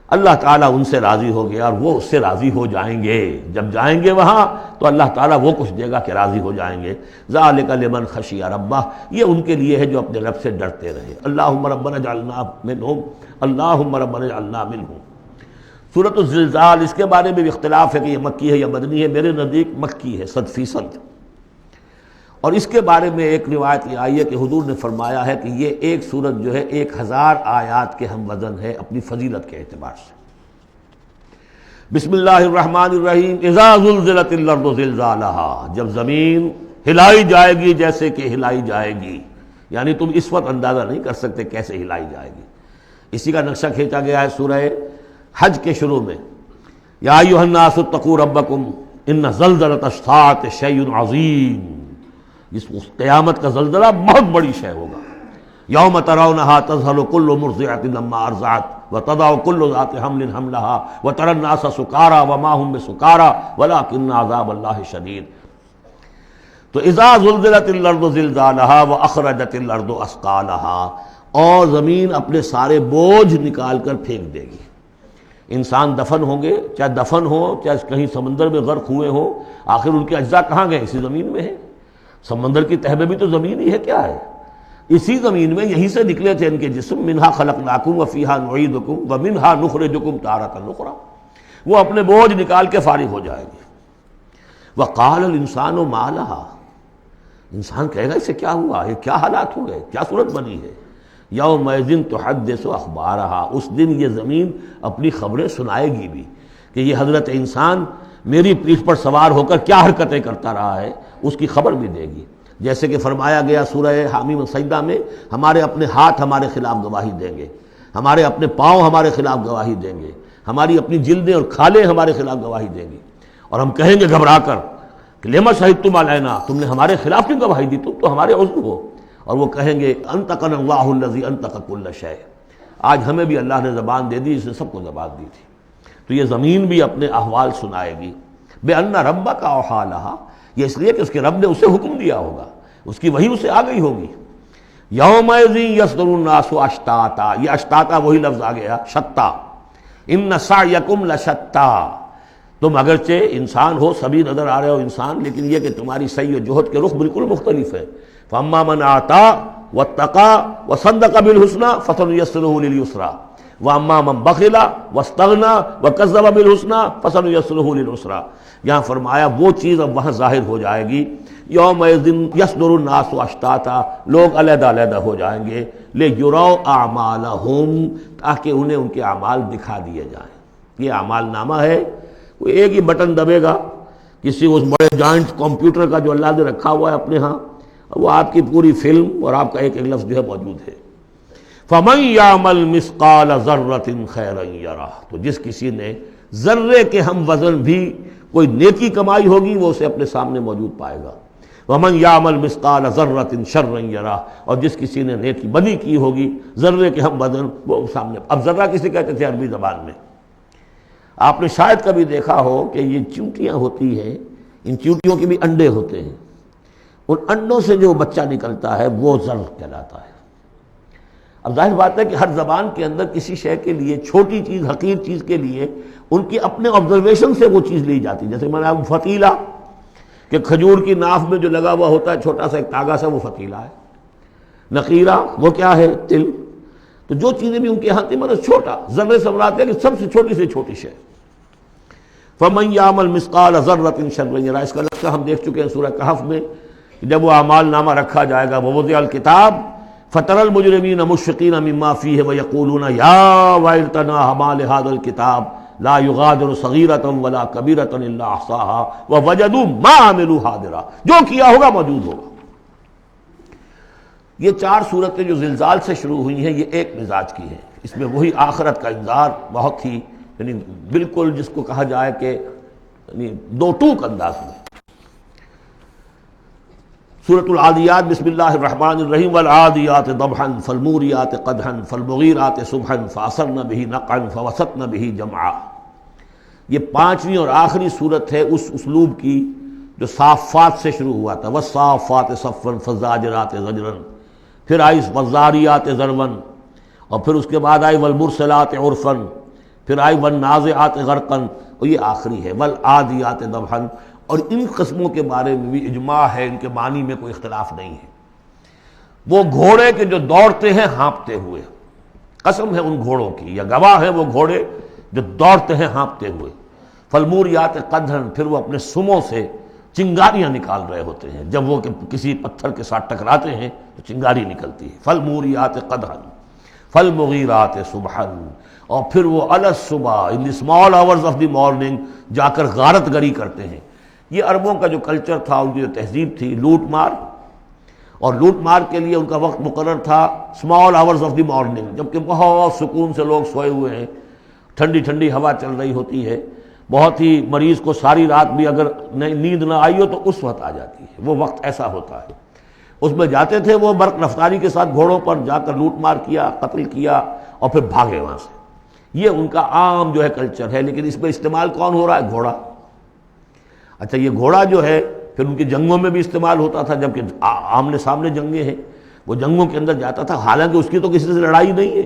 اللہ تعالیٰ ان سے راضی ہو گیا اور وہ اس سے راضی ہو جائیں گے. جب جائیں گے وہاں تو اللہ تعالیٰ وہ کچھ دے گا کہ راضی ہو جائیں گے. ذالک لمن خشی ربہ یہ ان کے لیے ہے جو اپنے رب سے ڈرتے رہے. اللہم ربنا اجعلنا منہم اللہم ربنا اجعلنا منہم. سورۃ الزلزال اس کے بارے میں بھی اختلاف ہے کہ یہ مکی ہے یا مدنی ہے. میرے نزدیک مکی ہے 100%. اور اس کے بارے میں ایک روایت یہ آئی ہے کہ حضور نے فرمایا ہے کہ یہ ایک سورت جو ہے 1000 آیات کے ہم وزن ہے اپنی فضیلت کے اعتبار سے. بسم اللہ الرحمن الرحیم. اذا زلزلت الارض زلزالها جب زمین ہلائی جائے گی جیسے کہ ہلائی جائے گی، یعنی تم اس وقت اندازہ نہیں کر سکتے کیسے ہلائی جائے گی. اسی کا نقشہ کھینچا گیا ہے سورہ حج کے شروع میں. یا ایھا الناس اتقوا ربکم ان زلزلۃ الساعۃ شیء عظیم. اس قیامت کا زلزلہ بہت بڑی شے ہوگا. یوم ترونھا تذہل کل مرضعۃ عما ارضعت وتضع کل ذات حمل حملها وترى الناس سکارى وما هم بسکارى ولكن عذاب اللہ شدید. تو اذا زلزلت الارض زلزالها واخرجت الارض اثقالها اور زمین اپنے سارے بوجھ نکال کر پھینک دے گی. انسان دفن ہوں گے، چاہے دفن ہو چاہے کہیں سمندر میں غرق ہوئے ہوں، آخر ان کے اجزاء کہاں گئے؟ اسی زمین میں ہے. سمندر کی تہہ میں بھی تو زمین ہی ہے. کیا ہے؟ اسی زمین میں یہیں سے نکلے تھے ان کے جسم. منہا خلقناکم وفیہا نعیدکم ومنہا نخرجکم تارۃ اخری. وہ اپنے بوجھ نکال کے فارغ ہو جائے گی. وقال الانسان ما لہا انسان کہے گا اسے کیا ہوا، یہ کیا حالات ہو گئے، کیا صورت بنی ہے. یومئذ تحدث اخبارہا اس دن یہ زمین اپنی خبریں سنائے گی بھی کہ یہ حضرت انسان میری پیٹھ پر سوار ہو کر کیا حرکتیں کرتا رہا ہے، اس کی خبر بھی دے گی۔ جیسے کہ فرمایا گیا سورہ حامیم سجدہ میں، ہمارے اپنے ہاتھ ہمارے خلاف گواہی دیں گے، ہمارے اپنے پاؤں ہمارے خلاف گواہی دیں گے، ہماری اپنی جلدیں اور کھالیں ہمارے خلاف گواہی دیں گی، اور ہم کہیں گے گھبرا کر کہ لما شہدتم علینا، تم نے ہمارے خلاف کیوں گواہی دی، تم تو ہمارے عضو ہو۔ اور وہ کہیں گے انطقنا اللہ الذی انطق کل شیء، آج ہمیں بھی اللہ نے زبان دے دی جس نے سب کو زبان دی تھی۔ تو یہ زمین بھی اپنے احوال سنائے گی، بِأَنَّ رَبَّكَ أَوْحَىٰ لَهَا، یہ اس لیے کہ اس کے رب نے اسے حکم دیا ہوگا، اس کی وحی اسے آ گئی ہوگی۔ یومئذ یصدر الناس اشتاتا، یہ اشتاتا وہی لفظ آ گیا، شتا، ان سعیکم لشتا، تم اگرچہ انسان ہو، سبھی نظر آ رہے ہو انسان، لیکن یہ کہ تمہاری سعی و جہد کے رخ بالکل مختلف ہے۔ فاما من آتا واتقى وصدق بالحسنى فسنيسره لليسرى واما من بخل واستغنى وكذب بالحسنى فسنيسره للعسرى۔ یہاں فرمایا وہ چیز اب وہاں ظاہر ہو جائے گی، یومئذ یصدر الناس اشتاتا، لوگ علیحدہ علیحدہ ہو جائیں گے، لیروا اعمالهم، تاکہ انہیں ان کے اعمال دکھا دیے جائیں۔ یہ اعمال نامہ ہے، کوئی ایک ہی بٹن دبے گا کسی اس بڑے جائنٹ کمپیوٹر کا جو اللہ نے رکھا ہوا ہے اپنے ہاں، وہ آپ کی پوری فلم اور آپ کا ایک ایک لفظ جو ہے موجود ہے۔ فَمَن يَعْمَلْ مِثْقَالَ ذَرَّةٍ خَيْرًا يَرَهُ، تو جس کسی نے ذرے کے ہم وزن بھی کوئی نیکی کمائی ہوگی وہ اسے اپنے سامنے موجود پائے گا۔ وَمَن يَعْمَلْ مِثْقَالَ ذَرَّةٍ شَرًّا يَرَهُ، اور جس کسی نے نیکی بدی کی ہوگی ذرے کے ہم وزن وہ سامنے۔ اب ذرہ کسے کہتے تھے عربی زبان میں؟ آپ نے شاید کبھی دیکھا ہو کہ یہ چیونٹیاں ہوتی ہیں، ان چیونٹیوں کے بھی انڈے ہوتے ہیں، ان انڈوں سے جو بچہ نکلتا ہے وہ ذر کہلاتا ہے۔ اب ظاہر بات ہے کہ ہر زبان کے اندر کسی شے کے لیے، چھوٹی چیز، حقیر چیز کے لیے ان کی اپنے آبزرویشن سے وہ چیز لی جاتی ہے۔ جیسے میں نے آپ فتیلہ، کہ کھجور کی ناف میں جو لگا ہوا ہوتا ہے چھوٹا سا ایک تاگا سا، وہ فتیلہ ہے۔ نقیرہ وہ کیا ہے؟ تل۔ تو جو چیزیں بھی ان کے ہاں تھی مطلب چھوٹا، ذرے سے مراد ہے کہ سب سے چھوٹی شے۔ فَمَن يَعْمَلْ مِثْقَالَ ذَرَّةٍ شَرًّا يَرَهُ، اس کا لفظ ہم دیکھ چکے ہیں سورہ کہف میں، جب وہ اعمال نامہ رکھا جائے گا، وَوُضِعَ الْكِتَابُ فَتَرَى الْمُجْرِمِينَ مُشْفِقِينَ مِمَّا فِيهِ وَيَقُولُونَ يَا وَيْلَتَنَا مَا لِهَذَا الْكِتَابِ لَا يُغَادِرُ صَغِيرَةً وَلَا كَبِيرَةً إِلَّا أَحْصَاهَا وَوَجَدُوا مَا عَمِلُوا حَاضِرًا، جو کیا ہوگا موجود ہوگا۔ یہ چار صورتیں جو زلزال سے شروع ہوئی ہیں یہ ایک مزاج کی ہیں، اس میں وہی آخرت کا انذار بہت ہی یعنی بالکل جس کو کہا جائے کہ یعنی دو ٹوک انداز میں۔ سورۃ العادیات، بسم اللہ الرحمن الرحیم، والعادیات ضبحا فالموریات قدحا فالمغیرات صبحا فاثرن به نقعا فوسطن به جمعا۔ یہ پانچویں اور آخری صورت ہے اس اسلوب کی جو صافات سے شروع ہوا تھا، والصافات صفا فالزاجرات زجرا، پھر آئی والذاریات ذروا، اور پھر اس کے بعد آئی والمرسلات عرفا، پھر آئی والنازعات غرقا، اور یہ آخری ہے والعادیات ضبحا۔ اور ان قسموں کے بارے میں بھی اجماع ہے، ان کے معنی میں کوئی اختلاف نہیں ہے۔ وہ گھوڑے کے جو دوڑتے ہیں ہانپتے ہوئے، قسم ہے ان گھوڑوں کی، یا گواہ ہیں وہ گھوڑے جو دوڑتے ہیں ہانپتے ہوئے۔ فالموریات قدحا، پھر وہ اپنے سموں سے چنگاریاں نکال رہے ہوتے ہیں، جب وہ کسی پتھر کے ساتھ ٹکراتے ہیں تو چنگاری نکلتی ہے۔ فالموریات قدحا فالمغیرات صبحا، اور پھر وہ الصبح in the small hours of the morning جا کر غارت گری کرتے ہیں۔ یہ عربوں کا جو کلچر تھا، ان کی جو تہذیب تھی، لوٹ مار، اور لوٹ مار کے لیے ان کا وقت مقرر تھا small hours of the morning, جبکہ بہت سکون سے لوگ سوئے ہوئے ہیں، ٹھنڈی ٹھنڈی ہوا چل رہی ہوتی ہے، بہت ہی مریض کو ساری رات بھی اگر نیند نہ آئی ہو تو اس وقت آ جاتی ہے، وہ وقت ایسا ہوتا ہے۔ اس میں جاتے تھے وہ برق رفتاری کے ساتھ گھوڑوں پر جا کر لوٹ مار کیا، قتل کیا، اور پھر بھاگے وہاں سے۔ یہ ان کا عام جو ہے کلچر ہے، لیکن اس میں استعمال کون ہو رہا ہے؟ گھوڑا۔ اچھا، یہ گھوڑا جو ہے پھر ان کی جنگوں میں بھی استعمال ہوتا تھا، جبکہ آمنے سامنے جنگیں ہیں، وہ جنگوں کے اندر جاتا تھا، حالانکہ اس کی تو کسی سے لڑائی نہیں ہے،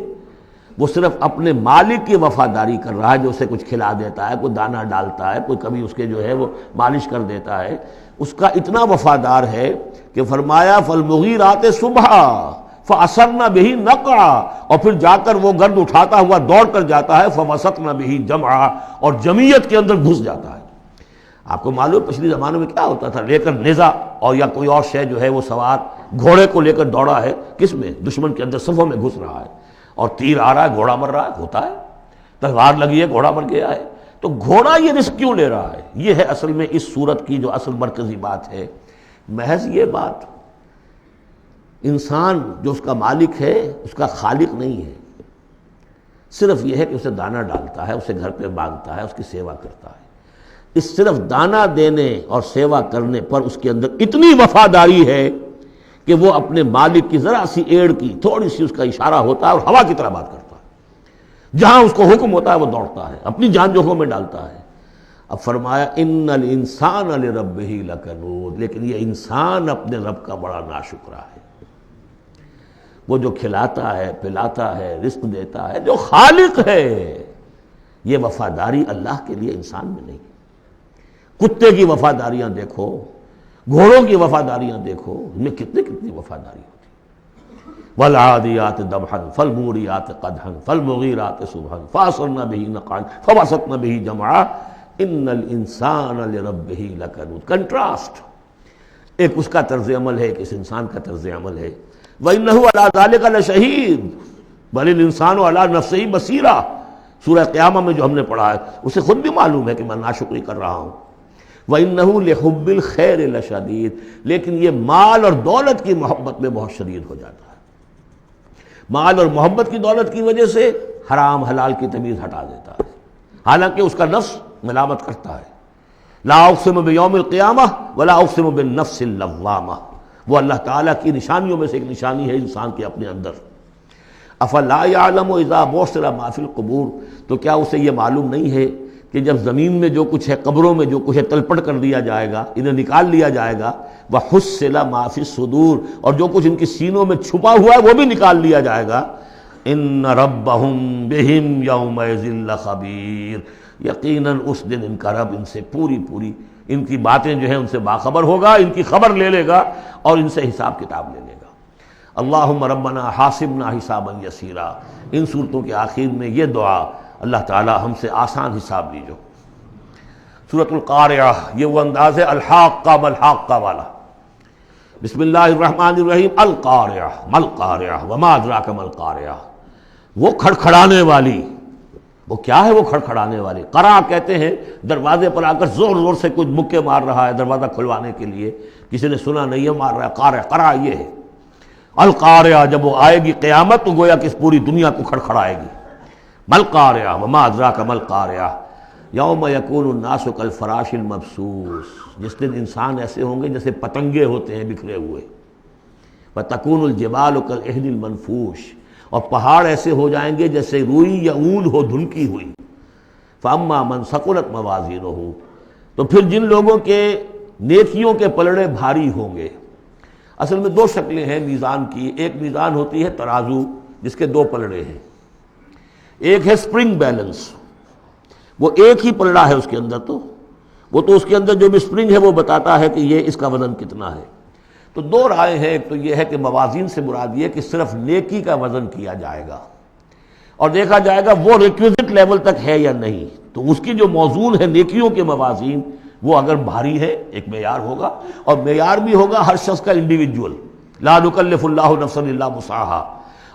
وہ صرف اپنے مالک کی وفاداری کر رہا ہے، جو اسے کچھ کھلا دیتا ہے، کوئی دانہ ڈالتا ہے، کوئی کبھی اس کے جو ہے وہ مالش کر دیتا ہے، اس کا اتنا وفادار ہے کہ فرمایا فالمغیرات صبحا فاثرن به نقعا، اور پھر جا کر وہ گرد اٹھاتا ہوا دوڑ کر جاتا ہے، فوسطن به جمعا، اور جمعیت کے اندر گھس جاتا ہے۔ آپ کو معلوم پچھلی زمانے میں کیا ہوتا تھا، لے کر نیزہ اور یا کوئی اور شے جو ہے وہ سوار گھوڑے کو لے کر دوڑا ہے، کس میں؟ دشمن کے اندر صفوں میں گھس رہا ہے، اور تیر آ رہا ہے، گھوڑا مر رہا ہے، ہوتا ہے، تلوار لگی ہے، گھوڑا مر گیا ہے، تو گھوڑا یہ رزق کیوں لے رہا ہے؟ یہ ہے اصل میں اس صورت کی جو اصل مرکزی بات ہے، محض یہ بات، انسان جو اس کا مالک ہے اس کا خالق نہیں ہے، صرف یہ ہے کہ اسے دانہ ڈالتا ہے، اسے گھر پہ باندھتا ہے، اس کی سیوا کرتا ہے۔ اس صرف دانہ دینے اور سیوا کرنے پر اس کے اندر اتنی وفاداری ہے کہ وہ اپنے مالک کی ذرا سی ایڑ کی تھوڑی سی اس کا اشارہ ہوتا ہے اور ہوا کی طرح بات کرتا ہے، جہاں اس کو حکم ہوتا ہے وہ دوڑتا ہے، اپنی جان جوخم میں ڈالتا ہے۔ اب فرمایا ان الانسان لربہ لکنود، لیکن یہ انسان اپنے رب کا بڑا ناشکرا ہے۔ وہ جو کھلاتا ہے، پلاتا ہے، رزق دیتا ہے، جو خالق ہے، یہ وفاداری اللہ کے لیے انسان میں نہیں۔ کتے کی وفاداریاں دیکھو، گھوڑوں کی وفاداریاں دیکھو، ان میں کتنی وفاداری ہوتی ہے۔ والعادیات ضبحا فالموریات قدحا فالمغیرات صبحا فاثرن بہ نقعا فوسطن بہ جمعا ان الانسان لربہ لکنود۔ کنٹراسٹ، ایک اس کا طرز عمل ہے، ایک اس انسان کا طرز عمل ہے۔ وَإِنَّهُ عَلَىٰ ذَلِكَ لَشَهِيدٌ بَلِ الْإِنسَانُ عَلَىٰ نَفْسِهِ بَصِيرًا، سورہ قیامہ میں جو ہم نے پڑھا ہے اسے خود بھی معلوم ہے کہ میں ناشکری کر رہا ہوں۔ وَإِنَّهُ لِحُبِّ الْخَيْرِ لَشَدِيدٌ، لیکن یہ مال اور دولت کی محبت میں بہت شدید ہو جاتا ہے، مال اور محبت کی دولت کی وجہ سے حرام حلال کی تمیز ہٹا دیتا ہے، حالانکہ اس کا نفس ملامت کرتا ہے۔ لا اقسم بیوم القیامہ ولا اقسم بالنفس اللوامہ، وہ اللہ تعالیٰ کی نشانیوں میں سے ایک نشانی ہے انسان کے اپنے اندر۔ افلا یعلم اذا بعثر ما فی القبور، تو کیا اسے یہ معلوم نہیں ہے کہ جب زمین میں جو کچھ ہے، قبروں میں جو کچھ ہے، تلپٹ کر دیا جائے گا، انہیں نکال لیا جائے گا، وحصل ما فی الصدور، اور جو کچھ ان کی سینوں میں چھپا ہوا ہے وہ بھی نکال لیا جائے گا۔ ان ربہم بہم یومئذ لخبیر، یقیناً اس دن ان کا رب ان سے پوری ان کی باتیں جو ہیں ان سے باخبر ہوگا، ان کی خبر لے لے گا اور ان سے حساب کتاب لے لے گا۔ اللہم ربنا حاسبنا حسابا یسیرا، ان صورتوں کے آخر میں یہ دعا، اللہ تعالی ہم سے آسان حساب لیجو۔ سورۃ القارعہ، یہ وہ انداز ہے الحاقہ ملحاقہ والا۔ بسم اللہ الرحمن الرحیم، القارعہ ملقارعہ وما ادراک ملقارعہ، وہ کھڑکھڑانے والی، وہ کیا ہے وہ کھڑکھڑانے والی؟ قرع کہتے ہیں دروازے پر آ کر زور زور سے کچھ مکے مار رہا ہے دروازہ کھلوانے کے لیے، کسی نے سنا نہیں ہے مار رہا ہے، قارع قرع یہ ہے۔ القارعہ، جب وہ آئے گی قیامت تو گویا کہ اس پوری دنیا کو کھڑکھڑائے گی۔ ملقارعہ وما ادراک ملقارعہ، یوم یکون الناس کالفراش المبثوث، جس دن انسان ایسے ہوں گے جیسے پتنگے ہوتے ہیں بکھرے ہوئے۔ وتکون الجبال کالعہن المنفوش، اور پہاڑ ایسے ہو جائیں گے جیسے روئی یا اون ہو دھنکی ہوئی۔ فاما من ثقلت موازینہ، تو پھر جن لوگوں کے نیکیوں کے پلڑے بھاری ہوں گے۔ اصل میں دو شکلیں ہیں میزان کی، ایک میزان ہوتی ہے ترازو جس کے دو پلڑے ہیں، ایک ہے سپرنگ بیلنس، وہ ایک ہی پلڑا ہے اس کے اندر، تو وہ تو اس کے اندر جو بھی سپرنگ ہے وہ بتاتا ہے کہ یہ اس کا وزن کتنا ہے۔ تو دو رائے ہیں، ایک تو یہ ہے کہ موازین سے مراد یہ کہ صرف نیکی کا وزن کیا جائے گا اور دیکھا جائے گا وہ ریکویزٹ لیول تک ہے یا نہیں، تو اس کی جو موزون ہے نیکیوں کے موازین وہ اگر بھاری ہے ایک معیار ہوگا، اور معیار بھی ہوگا ہر شخص کا انڈیویجول، لا نکلف اللہ نفسا الا وسعہا۔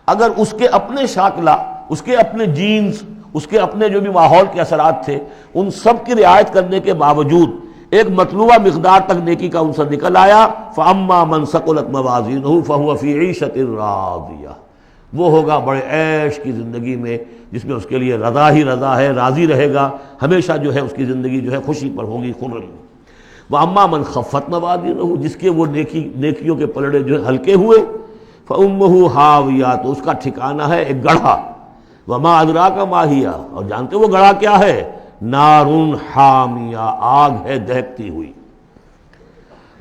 اگر اس کے اپنے شاکلہ، اس کے اپنے جینز، اس کے اپنے جو بھی ماحول کے اثرات تھے، ان سب کی رعایت کرنے کے باوجود ایک مطلوبہ مقدار تک نیکی کا عنصر نکل آیا، فاما من ثقلت موازینہ فہو فی عیشۃ راضیہ، وہ ہوگا بڑے عیش کی زندگی میں جس میں اس کے لیے رضا ہی رضا ہے، راضی رہے گا ہمیشہ، جو ہے اس کی زندگی جو ہے خوشی پر ہوگی، خرم۔ واما من خفت موازینہ، جس کے وہ نیکیوں کے پلڑے جو ہے ہلکے ہوئے، فامہ ہاویہ، تو اس کا ٹھکانہ ہے ایک گڑھا۔ وما ادراک ما ہی، اور جانتے وہ گڑھا کیا ہے؟ نار حامیہ، آگ ہے دہکتی ہوئی۔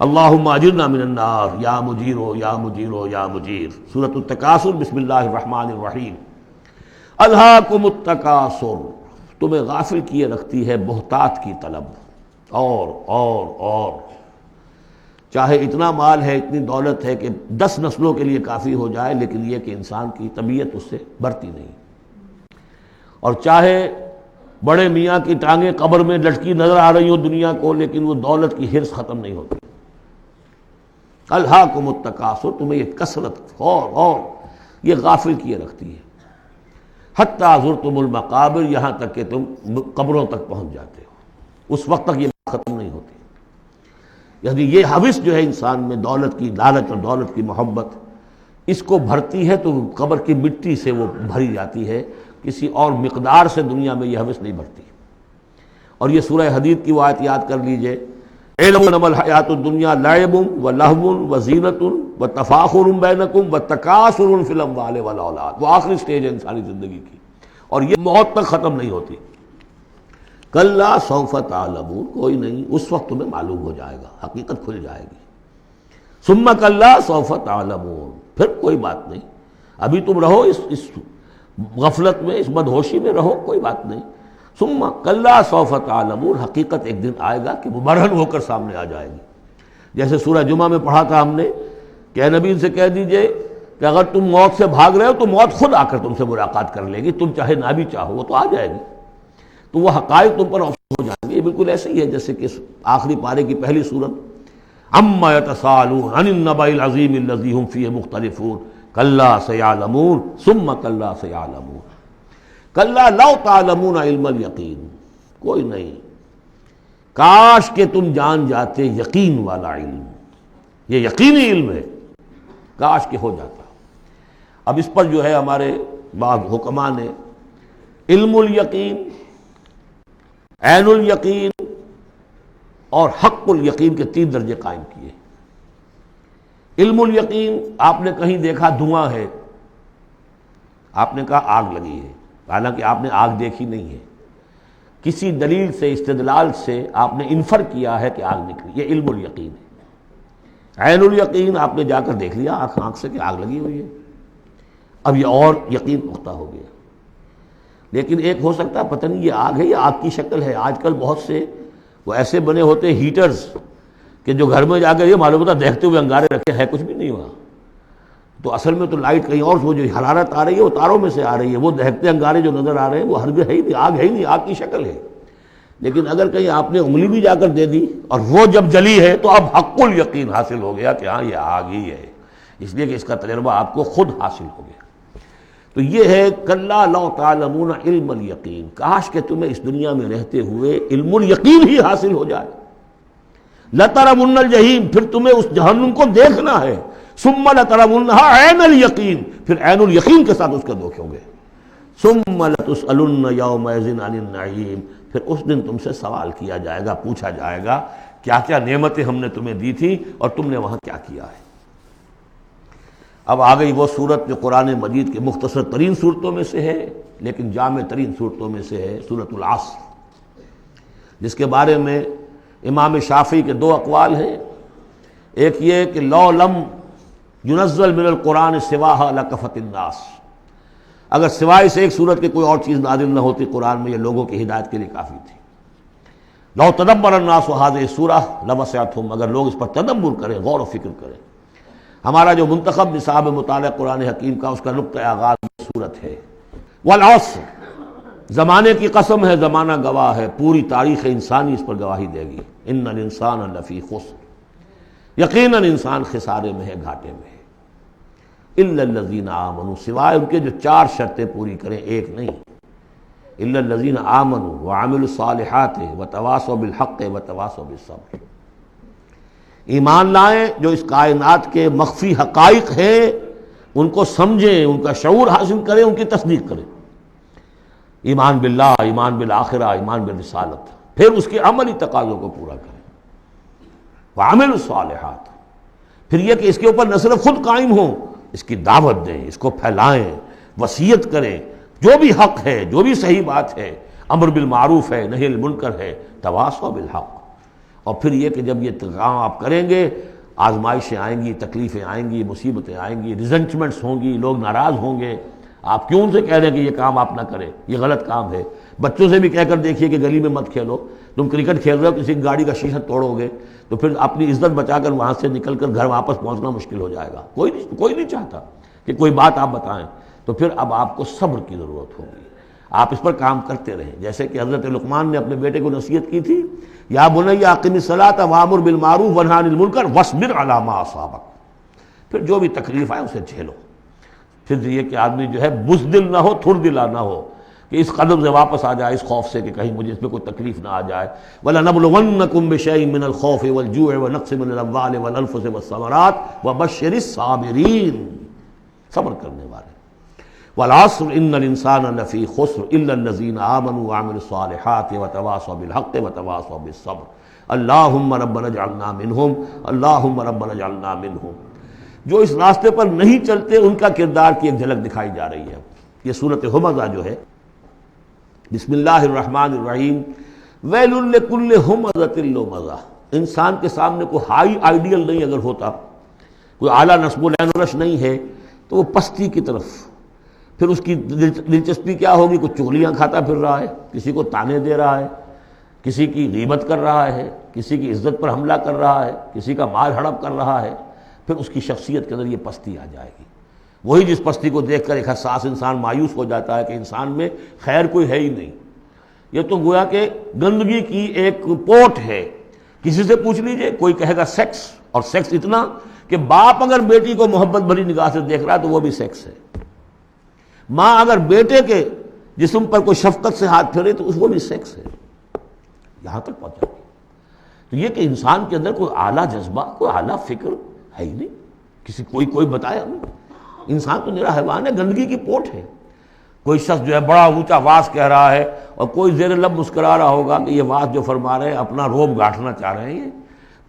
اللہم اجرنا من النار یا مجیرو یا مجیرو یا مجیر۔ سورۃ التکاثر، بسم اللہ الرحمن الرحیم۔ الہاکم التکاثر، تمہیں غافل کیے رکھتی ہے بہتات کی طلب، اور چاہے اتنا مال ہے، اتنی دولت ہے کہ 10 نسلوں کے لیے کافی ہو جائے، لیکن یہ کہ انسان کی طبیعت اس سے بڑھتی نہیں، اور چاہے بڑے میاں کی ٹانگیں قبر میں لٹکی نظر آ رہی ہوں دنیا کو، لیکن وہ دولت کی حرص ختم نہیں ہوتی۔ الہاکم التکاثر، تمہیں یہ کثرت اور یہ غافل کیے رکھتی ہے۔ حتیٰ زرتم المقابر، یہاں تک کہ تم قبروں تک پہنچ جاتے ہو، اس وقت تک یہ بات ختم نہیں ہوتی۔ یعنی یہ حوث جو ہے انسان میں، دولت کی لالچ اور دولت کی محبت، اس کو بھرتی ہے تو قبر کی مٹی سے وہ بھری جاتی ہے، کسی اور مقدار سے دنیا میں یہ حوث نہیں بھرتی۔ اور یہ سورہ حدید کی وہ آیت یاد کر لیجئے، اعلموا انما الحیاۃ الدنیا لعب ولہو وزینۃ وتفاخر بینکم وتکاثر فی الاموال والاولاد، وہ آخری سٹیج ہے انسانی زندگی کی، اور یہ موت تک ختم نہیں ہوتی۔ کلا سوف تعلمون، کوئی نہیں، اس وقت تمہیں معلوم ہو جائے گا، حقیقت کھل جائے گی۔ ثم کلا سوف تعلمون، پھر کوئی بات نہیں، ابھی تم رہو اس غفلت میں، اس بدہوشی میں رہو، کوئی بات نہیں۔ ثم کلا سوف تعلمون، حقیقت ایک دن آئے گا کہ مبرہن ہو کر سامنے آ جائے گی۔ جیسے سورہ جمعہ میں پڑھا تھا ہم نے کہ اے نبی سے کہہ دیجئے کہ اگر تم موت سے بھاگ رہے ہو تو موت خود آ کر تم سے ملاقات کر لے گی، تم چاہے نہ بھی چاہو، وہ تو آ جائے گی، تو وہ حقائق تم پر افسوس ہو جائیں گے۔ یہ بالکل ایسے ہی ہے جیسے کہ آخری پارے کی پہلی سورت، عما یتساءلون عن النبأ العظیم الذی هم فیہ مختلفون کلا سیعلمون ثم کلا سیعلمون کلا لو تعلمون علم الیقین، کوئی نہیں، کاش کہ تم جان جاتے یقین والا علم، یہ یقینی علم ہے، کاش کہ ہو جاتا۔ اب اس پر جو ہے ہمارے بعض حکماء نے علم الیقین، عین الیقین اور حق الیقین کے 3 درجے قائم کیے۔ علم الیقین، آپ نے کہیں دیکھا دھواں ہے، آپ نے کہا آگ لگی ہے، حالانکہ آپ نے آگ دیکھی نہیں ہے، کسی دلیل سے، استدلال سے آپ نے انفر کیا ہے کہ آگ نکلی، یہ علم الیقین ہے۔ عین الیقین، آپ نے جا کر دیکھ لیا آنکھ سے کہ آگ لگی ہوئی ہے، اب یہ اور یقین پختہ ہو گیا۔ لیکن ایک ہو سکتا ہے پتہ نہیں یہ آگ ہے یا آگ کی شکل ہے۔ آج کل بہت سے وہ ایسے بنے ہوتے ہیں ہیٹرز کہ جو گھر میں جا کر یہ معلوم ہوتا دیکھتے ہوئے انگارے رکھے، ہے کچھ بھی نہیں وہاں، تو اصل میں تو لائٹ کہیں اور، وہ جو حرارت آ رہی ہے وہ تاروں میں سے آ رہی ہے، وہ دہتے انگارے جو نظر آ رہے ہیں وہ ہرگز ہے ہی نہیں، آگ ہے ہی نہیں، آگ کی شکل ہے۔ لیکن اگر کہیں آپ نے انگلی بھی جا کر دے دی اور وہ جب جلی ہے تو اب حق الیقین حاصل ہو گیا کہ ہاں یہ آگ ہی ہے، اس لیے کہ اس کا تجربہ آپ کو خود حاصل ہو گیا۔ تو یہ ہے کلا لو تعلمون علم الیقین، کاش کہ تمہیں اس دنیا میں رہتے ہوئے علم الیقین ہی حاصل ہو جائے۔ لترون الجحیم، پھر تمہیں اس جہنم کو دیکھنا ہے، ثم لترونها عین الیقین، پھر عین الیقین کے ساتھ اس کا دھوکے ہوں گے۔ ثم لتسألن یومئذ عن النعیم، پھر اس دن تم سے سوال کیا جائے گا، پوچھا جائے گا کیا کیا نعمتیں ہم نے تمہیں دی تھی اور تم نے وہاں کیا کیا ہے۔ اب آ گئی وہ صورت جو قرآن مجید کے مختصر ترین صورتوں میں سے ہے لیکن جامع ترین صورتوں میں سے ہے، سورۃ العصر، جس کے بارے میں امام شافعی کے 2 اقوال ہیں۔ ایک یہ کہ لو لم ينزل من القرآن سواہا لکفت الناس، اگر سوائے سے ایک صورت کے کوئی اور چیز نازل نہ ہوتی قرآن میں، یہ لوگوں کی ہدایت کے لیے کافی تھی۔ لو تدبر الناس هذه السورة لوسعتهم، اگر لوگ اس پر تدبر کریں، غور و فکر کریں۔ ہمارا جو منتخب نصاب مطالعہ قرآن حکیم کا، اس کا نقطہ آغاز صورت ہے والعصر، زمانے کی قسم ہے، زمانہ گواہ ہے، پوری تاریخ انسانی اس پر گواہی دے گی۔ ان الانسان لفی خسر، یقیناً انسان خسارے میں ہے، گھاٹے میں ہے۔ الا الذین آمنوا، سوائے ان کے جو 4 شرطیں پوری کریں، ایک نہیں۔ الا الذین آمنوا وعملوا الصالحات وتواصوا بالحق وتواصوا بالصبر، ایمان لائیں، جو اس کائنات کے مخفی حقائق ہیں ان کو سمجھیں، ان کا شعور حاصل کریں، ان کی تصدیق کریں۔ ایمان باللہ، ایمان بالآخرہ، ایمان بالرسالت، پھر اس کے عملی تقاضوں کو پورا کریں۔ وعملوا الصالحات، پھر یہ کہ اس کے اوپر نہ صرف خود قائم ہوں، اس کی دعوت دیں، اس کو پھیلائیں، وصیت کریں، جو بھی حق ہے، جو بھی صحیح بات ہے، امر بالمعروف ہے، نہی عن المنکر ہے، تواصوا بالحق۔ اور پھر یہ کہ جب یہ کام آپ کریں گے، آزمائشیں آئیں گی، تکلیفیں آئیں گی، مصیبتیں آئیں گی، ریزنچمنٹس ہوں گی، لوگ ناراض ہوں گے۔ آپ کیوں ان سے کہہ رہے ہیں کہ یہ کام آپ نہ کریں، یہ غلط کام ہے؟ بچوں سے بھی کہہ کر دیکھیے کہ گلی میں مت کھیلو، تم کرکٹ کھیل رہے ہو، کسی گاڑی کا شیشہ توڑو گے تو پھر اپنی عزت بچا کر وہاں سے نکل کر گھر واپس پہنچنا مشکل ہو جائے گا۔ کوئی نہیں چاہتا کہ کوئی بات آپ بتائیں، تو پھر اب آپ کو صبر کی ضرورت ہوگی، آپ اس پر کام کرتے رہیں۔ جیسے کہ حضرت لقمان نے اپنے بیٹے کو نصیحت کی تھی، یا بنی اقم الصلاۃ وامر بالمعروف وانہی عن المنکر واصبر علی ما اصابک، پھر جو بھی تکلیف آئے اسے جھیلو، پھر یہ کہ آدمی جو ہے بزدل نہ ہو، تھر دلا نہ ہو، کہ اس قدم سے واپس آ جائے، اس خوف سے کہ کہیں مجھے اس میں کوئی تکلیف نہ آ جائے۔ وَلَنَبْلُوَنَّكُمْ بِشَيْءٍ مِّنَ الْخَوْفِ وَالْجُوعِ وَنَقْصٍ مِّنَ الْأَمْوَالِ وَالْأَنفُسِ وَالثَّمَرَاتِ وَبَشِّرِ الصَّابِرِينَ، صبر کرنے والے۔ وَالْعَصْرِ إِنَّ الْإِنسَانَ لَفِي خُسْرٍ إِلَّا الَّذِينَ آمَنُوا وَعَمِلُوا الصَّالِحَاتِ وَتَوَاصَوْا بِالْحَقِّ وَتَوَاصَوْا بِالصَّبْرِ اللہم ربنا اجعلنا منہم، اللہم ربنا اجعلنا منہم۔ جو اس راستے پر نہیں چلتے ان کا کردار کی ایک جھلک دکھائی جا رہی ہے۔ یہ سورۃ ہمزہ جو ہے، بسم اللہ الرحمن الرحیم، ویل لکل ہمزۃ لمزہ، انسان کے سامنے کوئی ہائی آئیڈیل نہیں اگر ہوتا، کوئی اعلیٰ نصب و لین و نش نہیں ہے، تو وہ پستی کی طرف، پھر اس کی دلچسپی کیا ہوگی؟ کچھ چغلیاں کھاتا پھر رہا ہے، کسی کو تانے دے رہا ہے، کسی کی غیبت کر رہا ہے، کسی کی عزت پر حملہ کر رہا ہے، کسی کا مال ہڑپ کر رہا ہے، پھر اس کی شخصیت کے اندر یہ پستی آ جائے گی۔ وہی جس پستی کو دیکھ کر ایک حساس انسان مایوس ہو جاتا ہے کہ انسان میں خیر کوئی ہے ہی نہیں، یہ تو گویا کہ گندگی کی ایک پوٹ ہے۔ کسی سے پوچھ لیجئے، کوئی کہے گا سیکس، اور سیکس اتنا کہ باپ اگر بیٹی کو محبت بھری نگاہ سے دیکھ رہا ہے تو وہ بھی سیکس ہے، ماں اگر بیٹے کے جسم پر کوئی شفقت سے ہاتھ پھیرے تو وہ بھی سیکس ہے، یہاں تک پہنچا گیا۔ تو یہ کہ انسان کے اندر کوئی اعلیٰ جذبہ، کوئی اعلیٰ فکر ہے ہی نہیں، کسی کوئی بتایا ہمیں؟ انسان تو نرا حیوان ہے، گندگی کی پوٹ ہے۔ کوئی شخص جو ہے بڑا اونچا واز کہہ رہا ہے اور کوئی زیر لب مسکرا رہا ہوگا کہ یہ واز جو فرما رہے ہیں اپنا روب گاٹھنا چاہ رہے ہیں، یہ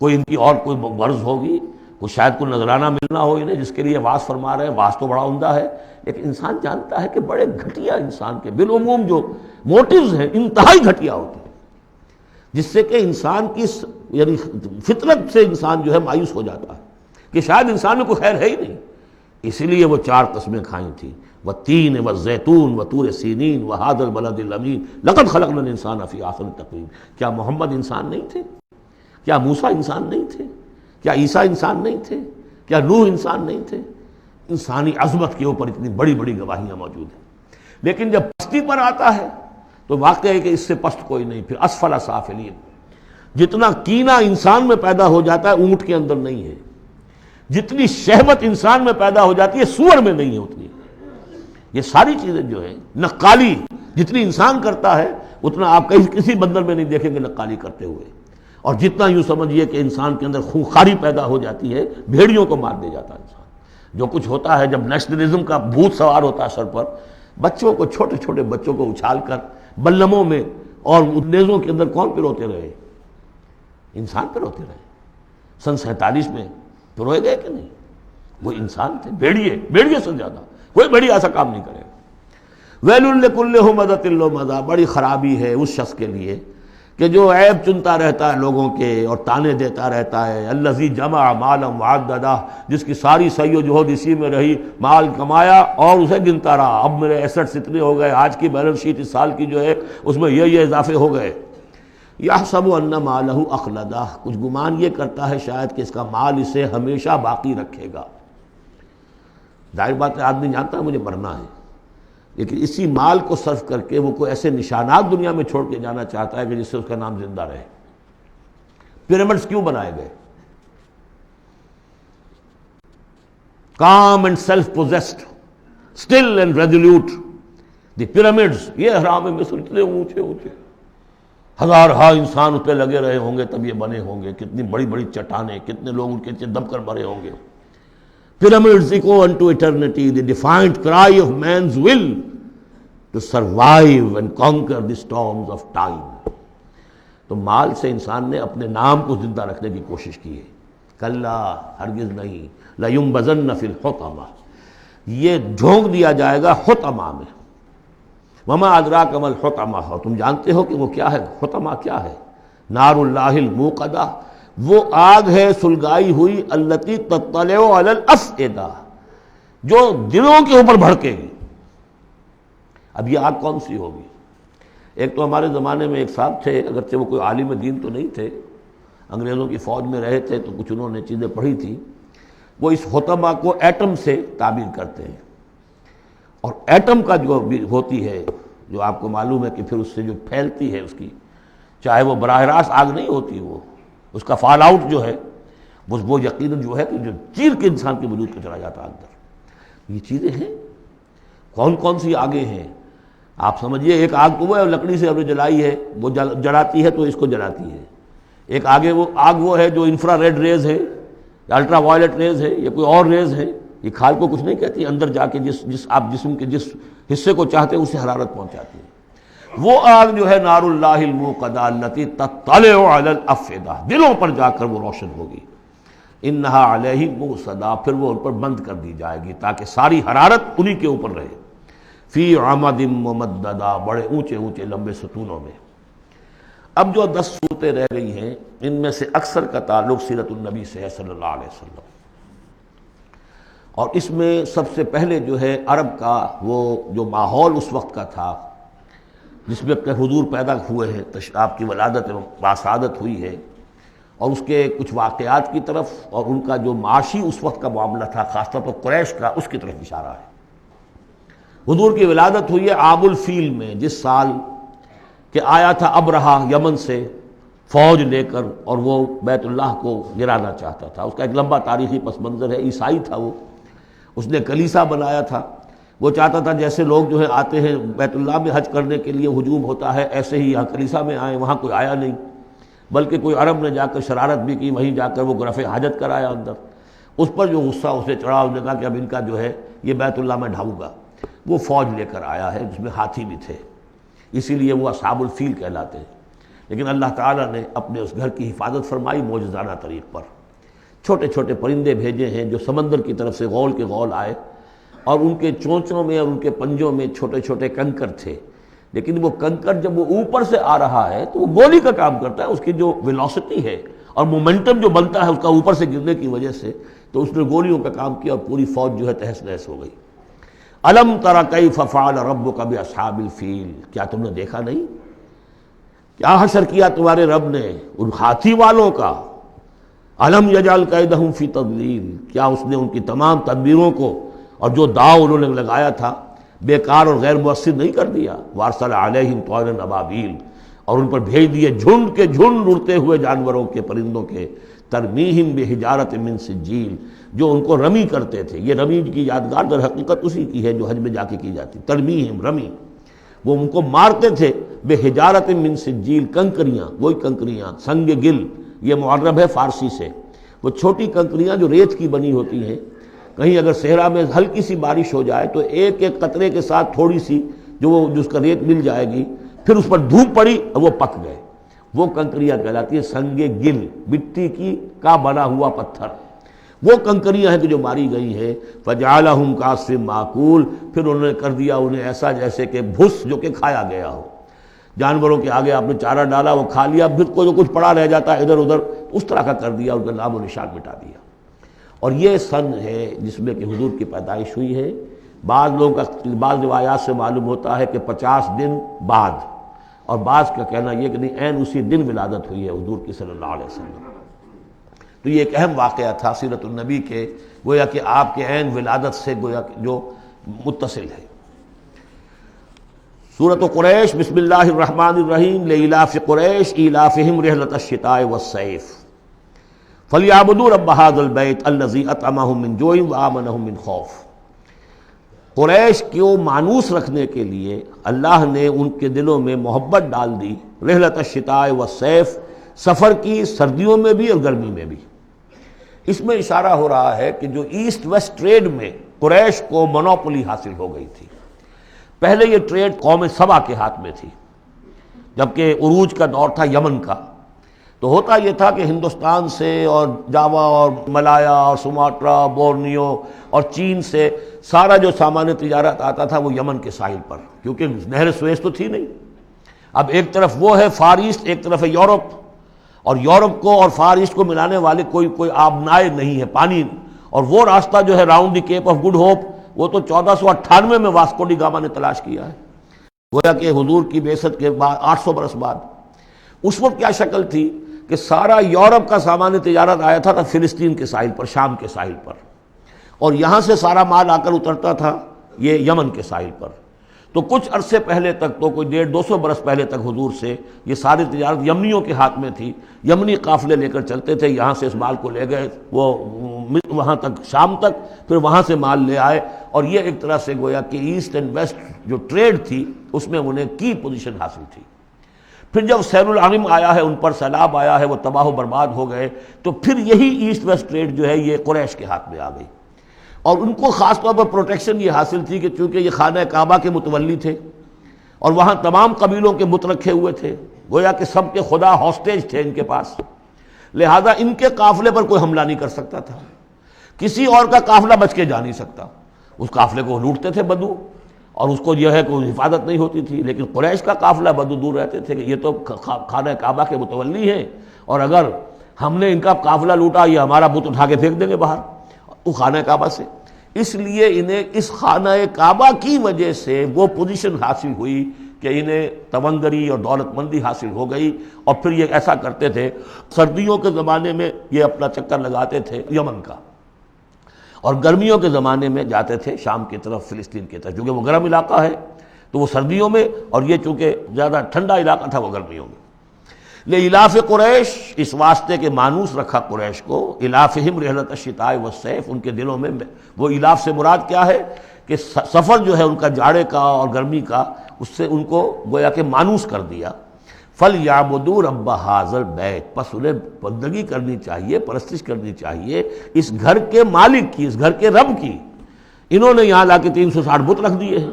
کوئی ان کی اور کوئی غرض ہوگی، کوئی شاید کوئی نذرانہ ملنا ہو انہیں جس کے لیے واز فرما رہے ہیں۔ واز تو بڑا عمدہ ہے، لیکن انسان جانتا ہے کہ بڑے گھٹیا انسان کے بالعموم جو موٹیوز ہیں انتہائی گھٹیا ہوتے ہیں، جس سے کہ انسان کی یعنی فطرت سے انسان جو ہے مایوس ہو جاتا ہے کہ شاید انسان میں کوئی خیر ہے ہی نہیں۔ اسی لیے وہ 4 قسمیں کھائیں تھیں، والتین والزیتون وطور سینین وہذا البلد الامین لقد خلقنا الانسان فی احسن تقویم۔ کیا محمد انسان نہیں تھے؟ کیا موسیٰ انسان نہیں تھے؟ کیا عیسیٰ انسان نہیں تھے؟ کیا نوح انسان نہیں تھے؟ انسانی عظمت کے اوپر اتنی بڑی بڑی گواہیاں موجود ہیں، لیکن جب پستی پر آتا ہے تو واقع ہے کہ اس سے پست کوئی نہیں۔ پھر اسفل سافلین، جتنا کینہ انسان میں پیدا ہو جاتا ہے اونٹ کے اندر نہیں ہے، جتنی شہوت انسان میں پیدا ہو جاتی ہے سور میں نہیں ہے اتنی۔ یہ ساری چیزیں جو ہیں، نقالی جتنی انسان کرتا ہے اتنا آپ کسی بندر میں نہیں دیکھیں گے نقالی کرتے ہوئے، اور جتنا یوں سمجھیے کہ انسان کے اندر خونخواری پیدا ہو جاتی ہے، بھیڑیوں کو مار دے جاتا ہے انسان۔ جو کچھ ہوتا ہے جب نیشنلزم کا بھوت سوار ہوتا ہے سر پر، بچوں کو، چھوٹے چھوٹے بچوں کو اچھال کر بلموں میں اور نیزوں کے اندر کون پروتے رہے؟ انسان پروتے رہے۔ سن 47 میں پروئے گئے کہ نہیں؟ وہ انسان تھے، بھیڑیے سے زیادہ کوئی بھیڑیا ایسا کام نہیں کرے گا۔ ویل لکل ہمزۃ لمزہ، بڑی خرابی ہے اس شخص کے لیے کہ جو عیب چنتا رہتا ہے لوگوں کے اور تانے دیتا رہتا ہے۔ الذی جمع مالا وعددہ، جس کی ساری سعی و جہد اسی میں رہی، مال کمایا اور اسے گنتا رہا، اب میرے ایسٹس اتنے ہو گئے، آج کی بیلنس شیٹ اس سال کی جو ہے اس میں یہ اضافے ہو گئے۔ یحسب ان مالہ اخلدہ، کچھ گمان یہ کرتا ہے شاید کہ اس کا مال اسے ہمیشہ باقی رکھے گا۔ ظاہر بات ہے آدمی جانتا ہے مجھے مرنا ہے، لیکن اسی مال کو صرف کر کے وہ کوئی ایسے نشانات دنیا میں چھوڑ کے جانا چاہتا ہے کہ جس سے اس کا نام زندہ رہے۔ پیرامڈز کیوں بنائے گئے؟ calm and self-possessed, still and resolute. The pyramids، یہ اہرام مصر اتنے اونچے اونچے، ہزارہا انسان اس پہ لگے رہے ہوں گے تب یہ بنے ہوں گے، کتنی بڑی بڑی چٹانیں، کتنے لوگ ان کے نیچے دب کر مرے ہوں گے۔ Pyramids echo unto eternity, the defiant cry of man's will to survive and conquer the storms of time۔ تو مال سے انسان نے اپنے نام کو زندہ رکھنے کی کوشش کی ہے۔ کلا، ہرگز نہیں، لَيُنبَذَنَّ فِي الْحُطَمَةِ، یہ جھونک دیا جائے گا حطمہ میں۔ وَمَا أَدْرَاكَ مَا الْحُطَمَةُ، اور تم جانتے ہو کہ وہ کیا ہے؟ حطمہ کیا ہے؟ نار اللہ الموقدہ، وہ آگ ہے سلگائی ہوئی، التی تطلع علی الافئدہ، جو دلوں کے اوپر بھڑکے گی۔ اب یہ آگ کون سی ہوگی؟ ایک تو ہمارے زمانے میں ایک صاحب تھے، اگرچہ وہ کوئی عالم دین تو نہیں تھے، انگریزوں کی فوج میں رہے تھے تو کچھ انہوں نے چیزیں پڑھی تھیں، وہ اس حطمہ کو ایٹم سے تعبیر کرتے ہیں، اور ایٹم کا جو ہوتی ہے، جو آپ کو معلوم ہے کہ پھر اس سے جو پھیلتی ہے، اس کی چاہے وہ براہ راست آگ نہیں ہوتی، وہ اس کا فال آؤٹ جو ہے وہ یقیناً جو ہے کہ جو چیر کے انسان کے وجود کو چلا جاتا ہے اندر۔ یہ چیزیں ہیں، کون کون سی آگیں ہیں؟ آپ سمجھیے ایک آگ تو وہ ہے لکڑی سے ہم نے جلائی ہے، وہ جلاتی ہے تو اس کو جلاتی ہے، ایک آگ وہ ہے جو انفرا ریڈ ریز ہے یا الٹرا وائلٹ ریز ہے یا کوئی اور ریز ہے، یہ کھال کو کچھ نہیں کہتی، اندر جا کے جس آپ جسم کے جس حصے کو چاہتے ہیں اسے حرارت پہنچاتی ہے۔ وہ آگ جو ہے نار اللہ الموقدہ التی تطلع علی الافئدہ، دلوں پر جا کر وہ روشن ہوگی، انہا علیہ موصدہ، پھر وہ ان پر بند کر دی جائے گی تاکہ ساری حرارت انہی کے اوپر رہے، فی عمد ممددہ، بڑے اونچے اونچے لمبے ستونوں میں۔ اب جو 10 صورتیں رہ گئی ہیں ان میں سے اکثر کا تعلق سیرت النبی سے ہے صلی اللہ علیہ وسلم، اور اس میں سب سے پہلے جو ہے عرب کا وہ جو ماحول اس وقت کا تھا جس میں اپنے حضور پیدا ہوئے ہیں، آپ کی ولادت باسعادت ہوئی ہے، اور اس کے کچھ واقعات کی طرف اور ان کا جو معاشی اس وقت کا معاملہ تھا خاص طور پر قریش کا، اس کی طرف اشارہ ہے۔ حضور کی ولادت ہوئی ہے عام الفیل میں، جس سال کہ آیا تھا ابرہہ یمن سے فوج لے کر، اور وہ بیت اللہ کو گرانا چاہتا تھا۔ اس کا ایک لمبا تاریخی پس منظر ہے، عیسائی تھا وہ، اس نے کلیسا بنایا تھا، وہ چاہتا تھا جیسے لوگ جو ہے آتے ہیں بیت اللہ میں حج کرنے کے لیے ہجوم ہوتا ہے، ایسے ہی یہاں کلیسا میں آئے، وہاں کوئی آیا نہیں، بلکہ کوئی عرب نے جا کر شرارت بھی کی، وہیں جا کر وہ رفع حاجت کرایا اندر۔ اس پر جو غصہ اسے چڑھا، اس نے کہا کہ اب ان کا جو ہے یہ بیت اللہ میں ڈھاؤں گا۔ وہ فوج لے کر آیا ہے جس میں ہاتھی بھی تھے، اسی لیے وہ اصحاب الفیل کہلاتے ہیں۔ لیکن اللہ تعالیٰ نے اپنے اس گھر کی حفاظت فرمائی معجزانہ طریق پر، چھوٹے چھوٹے پرندے بھیجے ہیں جو سمندر کی طرف سے غول کے غول آئے، اور ان کے چونچوں میں اور ان کے پنجوں میں چھوٹے چھوٹے کنکر تھے، لیکن وہ کنکر جب وہ اوپر سے آ رہا ہے تو وہ گولی کا کام کرتا ہے، اس کی جو ویلوسٹی ہے اور مومنٹم جو بنتا ہے اس کا اوپر سے گرنے کی وجہ سے، تو اس نے گولیوں کا کام کیا اور پوری فوج جو ہے تہس نہس ہو گئی۔ الم تر کیف فعل ربک باصحاب الفیل، کیا تم نے دیکھا نہیں کیا حشر کیا تمہارے رب نے ان ہاتھی والوں کا؟ الم یجعل کیدہم فی تضلیل، کیا اس نے ان کی تمام تدبیروں کو اور جو داؤ انہوں نے لگایا تھا بیکار اور غیر مؤثر نہیں کر دیا؟ وارسل علیہم طیرا ابابیل، اور ان پر بھیج دیے جھنڈ کے جھنڈ اڑتے ہوئے جانوروں کے، پرندوں کے، ترمیہم بحجارۃ من سجیل، جو ان کو رمی کرتے تھے۔ یہ رمی کی یادگار در حقیقت اسی کی ہے جو حج میں جا کے کی جاتی، ترمیہم، رمی، وہ ان کو مارتے تھے بحجارۃ من سجیل، کنکریاں، وہی کنکریاں، سنگ گل، یہ معرب ہے فارسی سے، وہ چھوٹی کنکریاں جو ریت کی بنی ہوتی ہیں، کہیں اگر صحرا میں ہلکی سی بارش ہو جائے تو ایک ایک قطرے کے ساتھ تھوڑی سی جو اس کا ریت مل جائے گی، پھر اس پر دھوپ پڑی اور وہ پک گئے، وہ کنکریاں کہلاتی ہے سنگ گل، مٹی کی کا بنا ہوا پتھر، وہ کنکریاں ہیں کہ جو ماری گئی ہیں۔ فجعلہم کعصف ماکول، پھر انہوں نے کر دیا انہیں ایسا جیسے کہ بھس جو کہ کھایا گیا ہو، جانوروں کے آگے آپ نے چارہ ڈالا وہ کھا لیا، پھر کوئی جو کچھ پڑا رہ جاتا ہے ادھر ادھر، اس طرح کا کر دیا، ان کا نام و نشان مٹا دیا۔ اور یہ سن ہے جس میں کہ حضور کی پیدائش ہوئی ہے۔ بعض لوگوں کا بعض روایات سے معلوم ہوتا ہے کہ 50 دن بعد، اور بعض کا کہنا یہ کہ نہیں عین اسی دن ولادت ہوئی ہے حضور کی صلی اللہ علیہ وسلم۔ تو یہ ایک اہم واقعہ تھا سیرت النبی کے، گویا کہ آپ کے عین ولادت سے گویا کہ جو متصل ہے۔ سورۃ قریش، بسم اللہ الرحمن الرحیم، لإلاف قریش إیلافہم رحلۃ الشتاء والصیف فلیعبدوا رب ھذا البیت الذی اطعمہم من جوع وآمنہم من خوف۔ قریش کو مانوس رکھنے کے لیے اللہ نے ان کے دلوں میں محبت ڈال دی، رحلۃ الشتاء والصیف، سفر کی سردیوں میں بھی اور گرمی میں بھی۔ اس میں اشارہ ہو رہا ہے کہ جو ایسٹ ویسٹ ٹریڈ میں قریش کو مونوپولی حاصل ہو گئی تھی۔ پہلے یہ ٹریڈ قوم سبا کے ہاتھ میں تھی، جبکہ عروج کا دور تھا یمن کا، تو ہوتا یہ تھا کہ ہندوستان سے اور جاوا اور ملایا اور سماٹرا، بورنیو اور چین سے سارا جو سامان تجارت آتا تھا وہ یمن کے ساحل پر، کیونکہ نہر سویس تو تھی نہیں۔ اب ایک طرف وہ ہے فار ایسٹ، ایک طرف ہے یورپ، اور یورپ کو اور فار ایسٹ کو ملانے والے کوئی آبنائے نہیں ہے، پانی، اور وہ راستہ جو ہے round the Cape of Good Hope, وہ تو 1498 میں واسکو ڈی گاما نے تلاش کیا ہے، گویا کہ حضور کی بعثت کے بعد 800 برس بعد۔ اس وقت کیا شکل تھی کہ سارا یورپ کا سامان تجارت آیا تھا فلسطین کے ساحل پر، شام کے ساحل پر، اور یہاں سے سارا مال آ کر اترتا تھا یہ یمن کے ساحل پر۔ تو کچھ عرصے پہلے تک تو کوئی 150-200 برس پہلے تک حضور سے یہ ساری تجارت یمنیوں کے ہاتھ میں تھی. یمنی قافلے لے کر چلتے تھے, یہاں سے اس مال کو لے گئے وہ وہاں تک شام تک, پھر وہاں سے مال لے آئے, اور یہ ایک طرح سے گویا کہ ایسٹ اینڈ ویسٹ جو ٹریڈ تھی اس میں انہیں کی پوزیشن حاصل تھی. پھر جب سیل العرم آیا ہے, ان پر سیلاب آیا ہے, وہ تباہ و برباد ہو گئے, تو پھر یہی ایسٹ ویسٹ ٹریڈ جو ہے یہ قریش کے ہاتھ میں آ گئی. اور ان کو خاص طور پر پروٹیکشن یہ حاصل تھی کہ چونکہ یہ خانہ کعبہ کے متولی تھے اور وہاں تمام قبیلوں کے بت رکھے ہوئے تھے, گویا کہ سب کے خدا ہاسٹیج تھے ان کے پاس, لہذا ان کے قافلے پر کوئی حملہ نہیں کر سکتا تھا, کسی اور کا قافلہ بچ کے جا نہیں سکتا. اس قافلے کو لوٹتے تھے بدو, اور اس کو جو ہے کوئی حفاظت نہیں ہوتی تھی. لیکن قریش کا قافلہ بدو دور رہتے تھے کہ یہ تو خانہ کعبہ کے متولی ہیں, اور اگر ہم نے ان کا قافلہ لوٹا یہ ہمارا بت اٹھا کے پھینک دیں گے باہر وہ خانہ کعبہ سے. اس لیے انہیں اس خانہ کعبہ کی وجہ سے وہ پوزیشن حاصل ہوئی کہ انہیں تونگری اور دولت مندی حاصل ہو گئی. اور پھر یہ ایسا کرتے تھے, سردیوں کے زمانے میں یہ اپنا چکر لگاتے تھے یمن کا, اور گرمیوں کے زمانے میں جاتے تھے شام کی طرف, فلسطین کی طرف, چونکہ وہ گرم علاقہ ہے تو وہ سردیوں میں, اور یہ چونکہ زیادہ ٹھنڈا علاقہ تھا وہ گرمیوں میں. لإلاف قریش, اس واسطے کے مانوس رکھا قریش کو, الافہم رحلۃ الشتاء والصیف, ان کے دلوں میں وہ الاف سے مراد کیا ہے کہ سفر جو ہے ان کا جاڑے کا اور گرمی کا, اس سے ان کو گویا کہ مانوس کر دیا. فَلْيَعْبُدُوا رَبَّ هَٰذَا الْبَيْتِ, پس انہیں بندگی کرنی چاہیے, پرستش کرنی چاہیے اس گھر کے مالک کی, اس گھر کے رب کی. انہوں نے یہاں لا کے 360 بت رکھ دیے ہیں.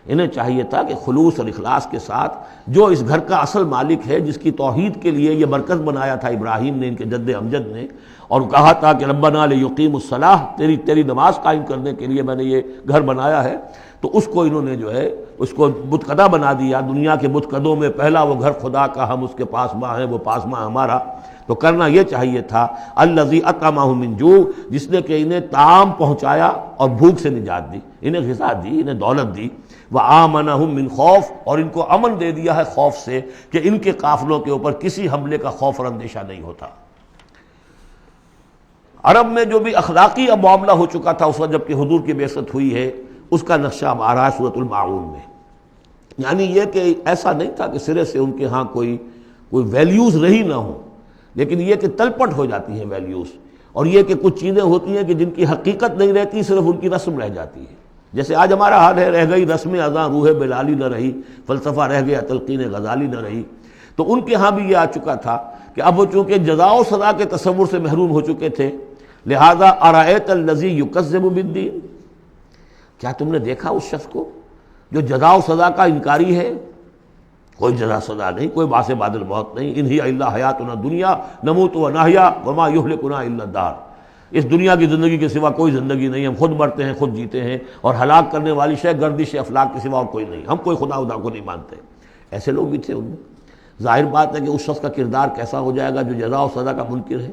انہیں چاہیے تھا کہ خلوص اور اخلاص کے ساتھ جو اس گھر کا اصل مالک ہے, جس کی توحید کے لیے یہ مرکز بنایا تھا ابراہیم نے, ان کے جد امجد نے, اور کہا تھا کہ ربنا لیقیموا الصلاۃ, تیری نماز قائم کرنے کے لیے میں نے یہ گھر بنایا ہے, تو اس کو انہوں نے جو ہے اس کو بت قدا بنا دیا. دنیا کے بت قدوں میں پہلا وہ گھر خدا کا, ہم اس کے پاس ماں ہیں, وہ پاس ماں ہمارا. تو کرنا یہ چاہیے تھا الذی اطعمہم من جوع, جس نے کہ انہیں طعام پہنچایا اور بھوک سے نجات دی, انہیں غذا دی, انہیں دولت دی. وآمنہم من خوف, اور ان کو امن دے دیا ہے خوف سے کہ ان کے قافلوں کے اوپر کسی حملے کا خوف اور اندیشہ نہیں ہوتا. عرب میں جو بھی اخلاقی اب معاملہ ہو چکا تھا اس وقت جب کہ حضور کی بعثت ہوئی ہے, اس کا نقشہ اب آ رہا ہے سورۃ الماعون میں. یعنی یہ کہ ایسا نہیں تھا کہ سرے سے ان کے ہاں کوئی ویلیوز رہی نہ ہوں, لیکن یہ کہ تلپٹ ہو جاتی ہیں ویلیوز, اور یہ کہ کچھ چیزیں ہوتی ہیں کہ جن کی حقیقت نہیں رہتی, صرف ان کی رسم رہ جاتی ہے. جیسے آج ہمارا حال ہے, رہ گئی رسم اذاں روح بلالی نہ رہی, فلسفہ رہ گیا تلقین غزالی نہ رہی. تو ان کے ہاں بھی یہ آ چکا تھا کہ اب وہ چونکہ جزا و سزا کے تصور سے محروم ہو چکے تھے, لہذا ارأیت الذی یکذب بالدین, کیا تم نے دیکھا اس شخص کو جو جزا و سزا کا انکاری ہے؟ کوئی جزا سزا نہیں, کوئی باعث بعد الموت نہیں. ان ہی الا حیاتنا دنیا نموت و نحیا وما یہلکنا الا الدار, اس دنیا کی زندگی کے سوا کوئی زندگی نہیں, ہم خود مرتے ہیں خود جیتے ہیں, اور ہلاک کرنے والی شے گردش افلاک کے سوا اور کوئی نہیں, ہم کوئی خدا کو نہیں مانتے. ایسے لوگ بھی تھے ان میں. ظاہر بات ہے کہ اس شخص کا کردار کیسا ہو جائے گا جو جزا و سزا کا منکر ہے.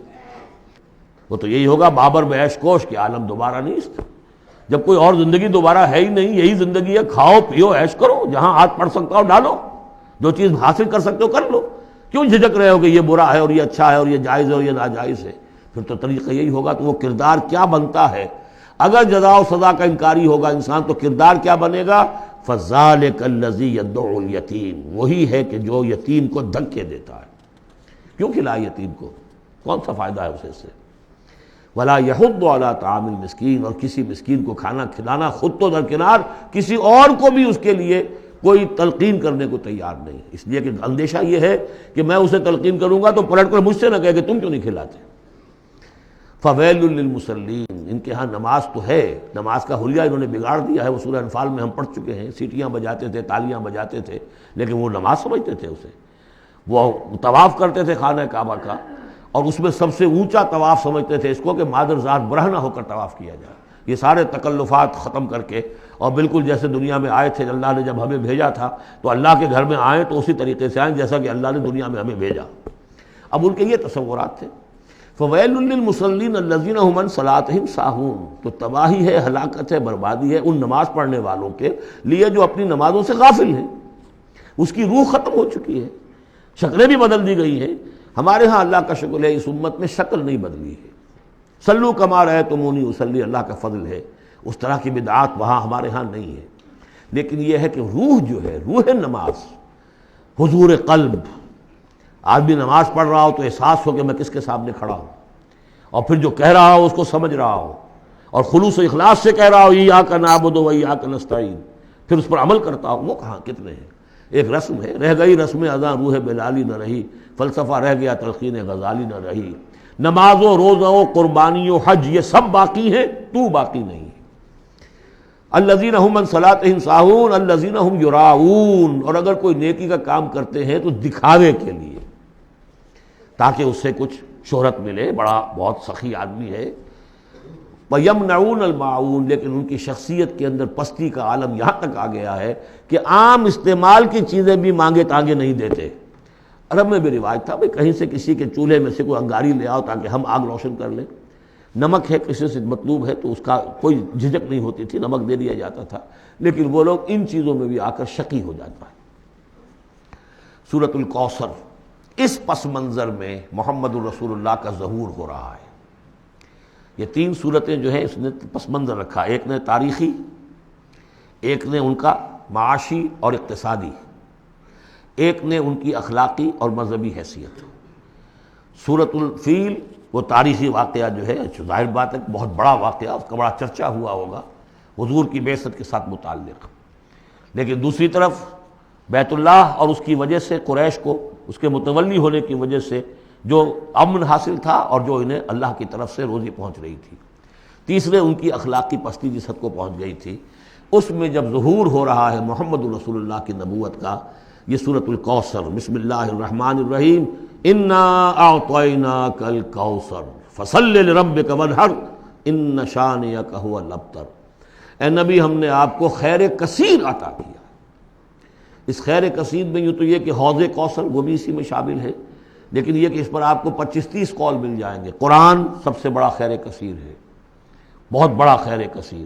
وہ تو یہی ہوگا بابر میں عیش کوش کہ عالم دوبارہ نہیں اس. جب کوئی اور زندگی دوبارہ ہے ہی نہیں, یہی زندگی ہے, کھاؤ پیو عیش کرو, جہاں ہاتھ پڑ سکتا ہو ڈالو, جو چیز حاصل کر سکتے ہو کر لو. کیوں جھجک رہے ہو کہ یہ برا ہے اور یہ اچھا ہے اور یہ جائز ہے اور یہ ناجائز ہے؟ پھر تو طریقہ یہی ہوگا. تو وہ کردار کیا بنتا ہے اگر جزا و سزا کا انکاری ہوگا انسان, تو کردار کیا بنے گا؟ فَذَلِكَ الَّذِي يَدُعُّ الْيَتِيمَ, وہی ہے کہ جو یتیم کو دھکے دیتا ہے. کیوں کھلائے یتیم کو, کون سا فائدہ ہے اسے سے؟ وَلَا يَحُضُّ عَلَىٰ طَعَامِ الْمِسْكِينِ, اور کسی مسکین کو کھانا کھلانا خود تو درکنار, کسی اور کو بھی اس کے لیے کوئی تلقین کرنے کو تیار نہیں. اس لیے کہ اندیشہ یہ ہے کہ میں اسے تلقین کروں گا تو پلٹ کر مجھ سے نہ کہے کہ تم کیوں نہیں کھلاتے. فَوَيْلٌ لِّلْمُصَلِّينَ, ان کے ہاں نماز تو ہے, نماز کا حلیہ انہوں نے بگاڑ دیا ہے. وہ سورہ انفال میں ہم پڑھ چکے ہیں, سیٹیاں بجاتے تھے, تالیاں بجاتے تھے, لیکن وہ نماز سمجھتے تھے اسے. وہ طواف کرتے تھے خانہ کعبہ کا, اور اس میں سب سے اونچا طواف سمجھتے تھے اس کو کہ مادر ذات برہنہ ہو کر طواف کیا جائے. یہ سارے تکلفات ختم کر کے, اور بالکل جیسے دنیا میں آئے تھے, اللہ نے جب ہمیں بھیجا تھا تو اللہ کے گھر میں آئیں تو اسی طریقے سے آئیں جیسا کہ اللہ نے دنیا میں ہمیں بھیجا. اب ان کے یہ تصورات تھے. فَوَيْلٌ لِّلْمُصَلِّينَ الَّذِينَ هُمْ عَنْ صَلَاتِهِمْ سَاهُونَ, تو تباہی ہے, ہلاکت ہے, بربادی ہے ان نماز پڑھنے والوں کے لیے جو اپنی نمازوں سے غافل ہیں. اس کی روح ختم ہو چکی ہے, شکلیں بھی بدل دی گئی ہیں. ہمارے ہاں اللہ کا شکر ہے اس امت میں شکل نہیں بدلی ہے. صلو کما رأیتمونی اصلی, اللہ کا فضل ہے, اس طرح کی بدعات وہاں ہمارے ہاں نہیں ہے. لیکن یہ ہے کہ روح جو ہے، روح نماز، حضور قلب، آدمی نماز پڑھ رہا ہو تو احساس ہو کہ میں کس کے سامنے کھڑا ہوں، اور پھر جو کہہ رہا ہو اس کو سمجھ رہا ہو، اور خلوص و اخلاص سے کہہ رہا ہو ایاک نعبد و ایاک نستعین، پھر اس پر عمل کرتا ہو، وہ کہاں کتنے ہیں؟ ایک رسم ہے، رہ گئی رسم اذاں روح بلالی نہ رہی، فلسفہ رہ گیا تلقین غزالی نہ رہی، نماز و روزہ و قربانی و حج یہ سب باقی ہیں، تو باقی نہیں۔ الذین هم عن صلاتهم ساہون الذین هم یراؤون، اور اگر کوئی نیکی کا کام کرتے ہیں تو دکھاوے کے لیے، تاکہ اس سے کچھ شہرت ملے، بڑا بہت سخی آدمی ہے۔ وَيَمْنَعُونَ الْمَاعُونَ، لیکن ان کی شخصیت کے اندر پستی کا عالم یہاں تک آ گیا ہے کہ عام استعمال کی چیزیں بھی مانگے تانگے نہیں دیتے۔ عرب میں بھی رواج تھا، بھئی کہیں سے کسی کے چولہے میں سے کوئی انگاری لے آؤ تاکہ ہم آگ روشن کر لیں، نمک ہے کسی سے مطلوب ہے تو اس کا کوئی جھجک نہیں ہوتی تھی، نمک دے دیا جاتا تھا، لیکن وہ لوگ ان چیزوں میں بھی آ کر شقی ہو جاتا ہے۔ سورۃ الکوثر، اس پس منظر میں محمد الرسول اللہ کا ظہور ہو رہا ہے۔ یہ تین صورتیں جو ہیں اس نے پس منظر رکھا، ایک نے تاریخی، ایک نے ان کا معاشی اور اقتصادی، ایک نے ان کی اخلاقی اور مذہبی حیثیت۔ سورۃ الفیل وہ تاریخی واقعہ جو ہے، ظاہر بات ہے بہت بڑا واقعہ، اس کا بڑا چرچا ہوا ہوگا حضور کی بعثت کے ساتھ متعلق، لیکن دوسری طرف بیت اللہ اور اس کی وجہ سے قریش کو اس کے متولی ہونے کی وجہ سے جو امن حاصل تھا اور جو انہیں اللہ کی طرف سے روزی پہنچ رہی تھی، تیسرے ان کی اخلاقی پستی جس حد کو پہنچ گئی تھی، اس میں جب ظہور ہو رہا ہے محمد الرسول اللہ کی نبوت کا، یہ سورۃ الکوثر، بسم اللہ الرحمن الرحیم، انا اعطیناک الکوثر فصل لربک وانحر ان شانئک ھو الابتر۔ اے نبی، ہم نے آپ کو خیر کثیر عطا کیا۔ اس خیر کثیر میں یوں تو یہ کہ حوض کوثر وہ بھی اسی میں شامل ہے، لیکن یہ کہ اس پر آپ کو 25-30 قول مل جائیں گے۔ قرآن سب سے بڑا خیر کثیر ہے، بہت بڑا خیر کثیر۔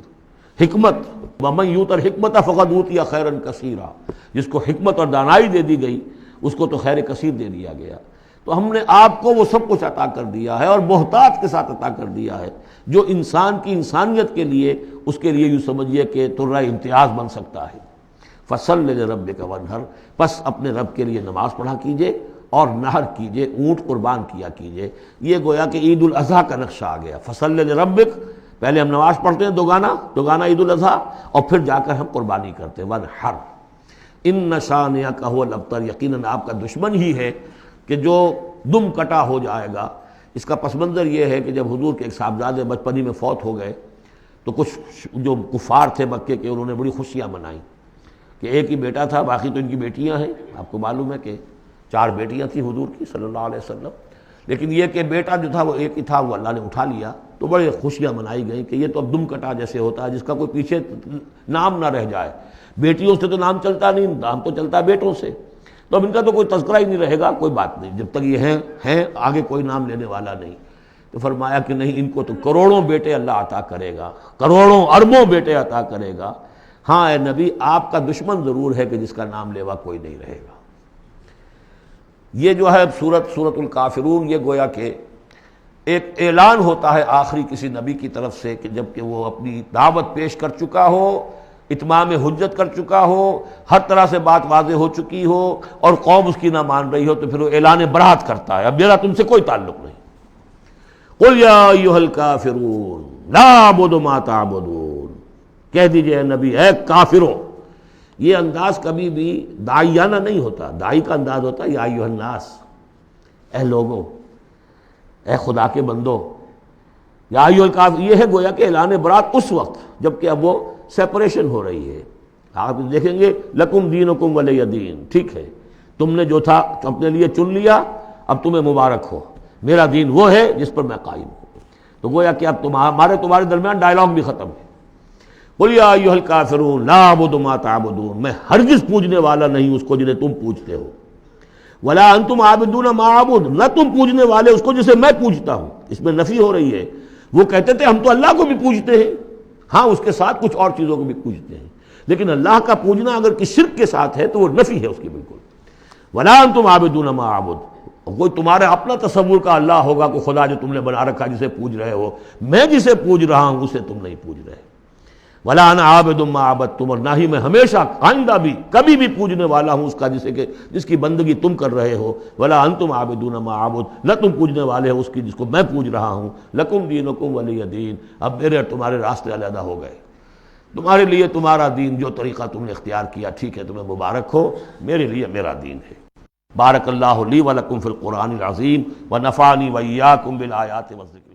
حکمت، ومن یؤت الحکمت فقد اوتی خیرا کثیرا، جس کو حکمت اور دانائی دے دی گئی اس کو تو خیر کثیر دے دیا گیا۔ تو ہم نے آپ کو وہ سب کچھ عطا کر دیا ہے، اور بہتات کے ساتھ عطا کر دیا ہے، جو انسان کی انسانیت کے لیے، اس کے لیے یوں سمجھیے کہ ترہ امتیاز بن سکتا ہے۔ فصل لربک وانحر، پس اپنے رب کے لیے نماز پڑھا کیجئے اور نحر کیجئے، اونٹ قربان کیا کیجئے۔ یہ گویا کہ عید الاضحیٰ کا نقشہ آ گیا۔ فصل لربک، پہلے ہم نماز پڑھتے ہیں دوگانا عید الاضحیٰ، اور پھر جا کر ہم قربانی کرتے ہیں۔ وانحر ان شانئک ھو الابتر، یقیناً آپ کا دشمن ہی ہے کہ جو دم کٹا ہو جائے گا۔ اس کا پس منظر یہ ہے کہ جب حضور کے ایک صاحبزادے بچپنی میں فوت ہو گئے تو کچھ جو کفار تھے مکے کے، انہوں نے بڑی خوشیاں منائیں کہ ایک ہی بیٹا تھا، باقی تو ان کی بیٹیاں ہیں۔ آپ کو معلوم ہے کہ 4 بیٹیاں تھیں حضور کی صلی اللہ علیہ وسلم، لیکن یہ کہ بیٹا جو تھا وہ ایک ہی تھا، وہ اللہ نے اٹھا لیا، تو بڑے خوشیاں منائی گئیں کہ یہ تو اب دم کٹا جیسے ہوتا ہے، جس کا کوئی پیچھے نام نہ رہ جائے۔ بیٹیوں سے تو نام چلتا نہیں، نام تو چلتا ہے بیٹوں سے، تو اب ان کا تو کوئی تذکرہ ہی نہیں رہے گا، کوئی بات نہیں، جب تک یہ ہیں آگے کوئی نام لینے والا نہیں۔ تو فرمایا کہ نہیں، ان کو تو کروڑوں بیٹے اللہ عطا کرے گا، کروڑوں اربوں بیٹے عطا کرے گا۔ ہاں اے نبی، آپ کا دشمن ضرور ہے کہ جس کا نام لیوا کوئی نہیں رہے گا۔ یہ جو ہے سورۃ الکافرون، یہ گویا کہ ایک اعلان ہوتا ہے آخری کسی نبی کی طرف سے کہ جب کہ وہ اپنی دعوت پیش کر چکا ہو، اتمام حجت کر چکا ہو، ہر طرح سے بات واضح ہو چکی ہو، اور قوم اس کی نہ مان رہی ہو، تو پھر وہ اعلان برات کرتا ہے، اب میرا تم سے کوئی تعلق نہیں۔ قل یا ایھا الکافرون لا اعبد ما تعبدون، کہہ دیجئے اے نبی، اے کافروں۔ یہ انداز کبھی بھی داعیانہ نہیں ہوتا، داعی کا انداز ہوتا ہے یا ایھا الناس، اے لوگوں، اے خدا کے بندو، یا ایھا الکافر، یہ ہے گویا کہ اعلان برات اس وقت جب کہ اب وہ سیپریشن ہو رہی ہے۔ آپ دیکھیں گے لکم دینکم ولی دین، ٹھیک ہے، تم نے جو تھا اپنے لیے چن لیا، اب تمہیں مبارک ہو، میرا دین وہ ہے جس پر میں قائم ہوں۔ تو گویا کہ اب تمہارے درمیان ڈائلاگ بھی ختم ہے۔ قل یا ایھا الکافرون لا اعبد ما تعبدون، میں ہرگز پوجنے والا نہیں اس کو جنہیں تم پوجتے ہو، ولا انتم عابدون ما اعبد، نہ تم پوجنے والے اس کو جسے میں پوجتا ہوں۔ اس میں نفی ہو رہی ہے۔ وہ کہتے تھے ہم تو اللہ کو بھی پوجتے ہیں، ہاں اس کے ساتھ کچھ اور چیزوں کو بھی پوجتے ہیں، لیکن اللہ کا پوجنا اگر کسی شرک کے ساتھ ہے تو وہ نفی ہے اس کی بالکل۔ ولا انتم عابدون ما اعبد، کوئی تمہارا اپنا تصور کا اللہ ہوگا کہ خدا جو تم نے بنا رکھا جسے پوج رہے ہو، میں جسے پوج رہا ہوں اسے تم نہیں پوج رہے۔ ولا انا عابد ما عبدتم، اور نہ ہی میں ہمیشہ آئندہ بھی کبھی بھی پوجنے والا ہوں اس کا جس کی بندگی تم کر رہے ہو، ولا انتم عابدون ما اعبد، نہ تم پوجنے والے ہو اس کی جس کو میں پوج رہا ہوں، لکم دینکم ولی دین، اب میرے اور تمہارے راستے علیحدہ ہو گئے، تمہارے لیے تمہارا دین، جو طریقہ تم نے اختیار کیا ٹھیک ہے، تمہیں مبارک ہو، میرے لیے میرا دین ہے۔ بارک اللہ لی ولکم فی القرآن العظیم ونفعنی وإیاکم بالآیات والذکر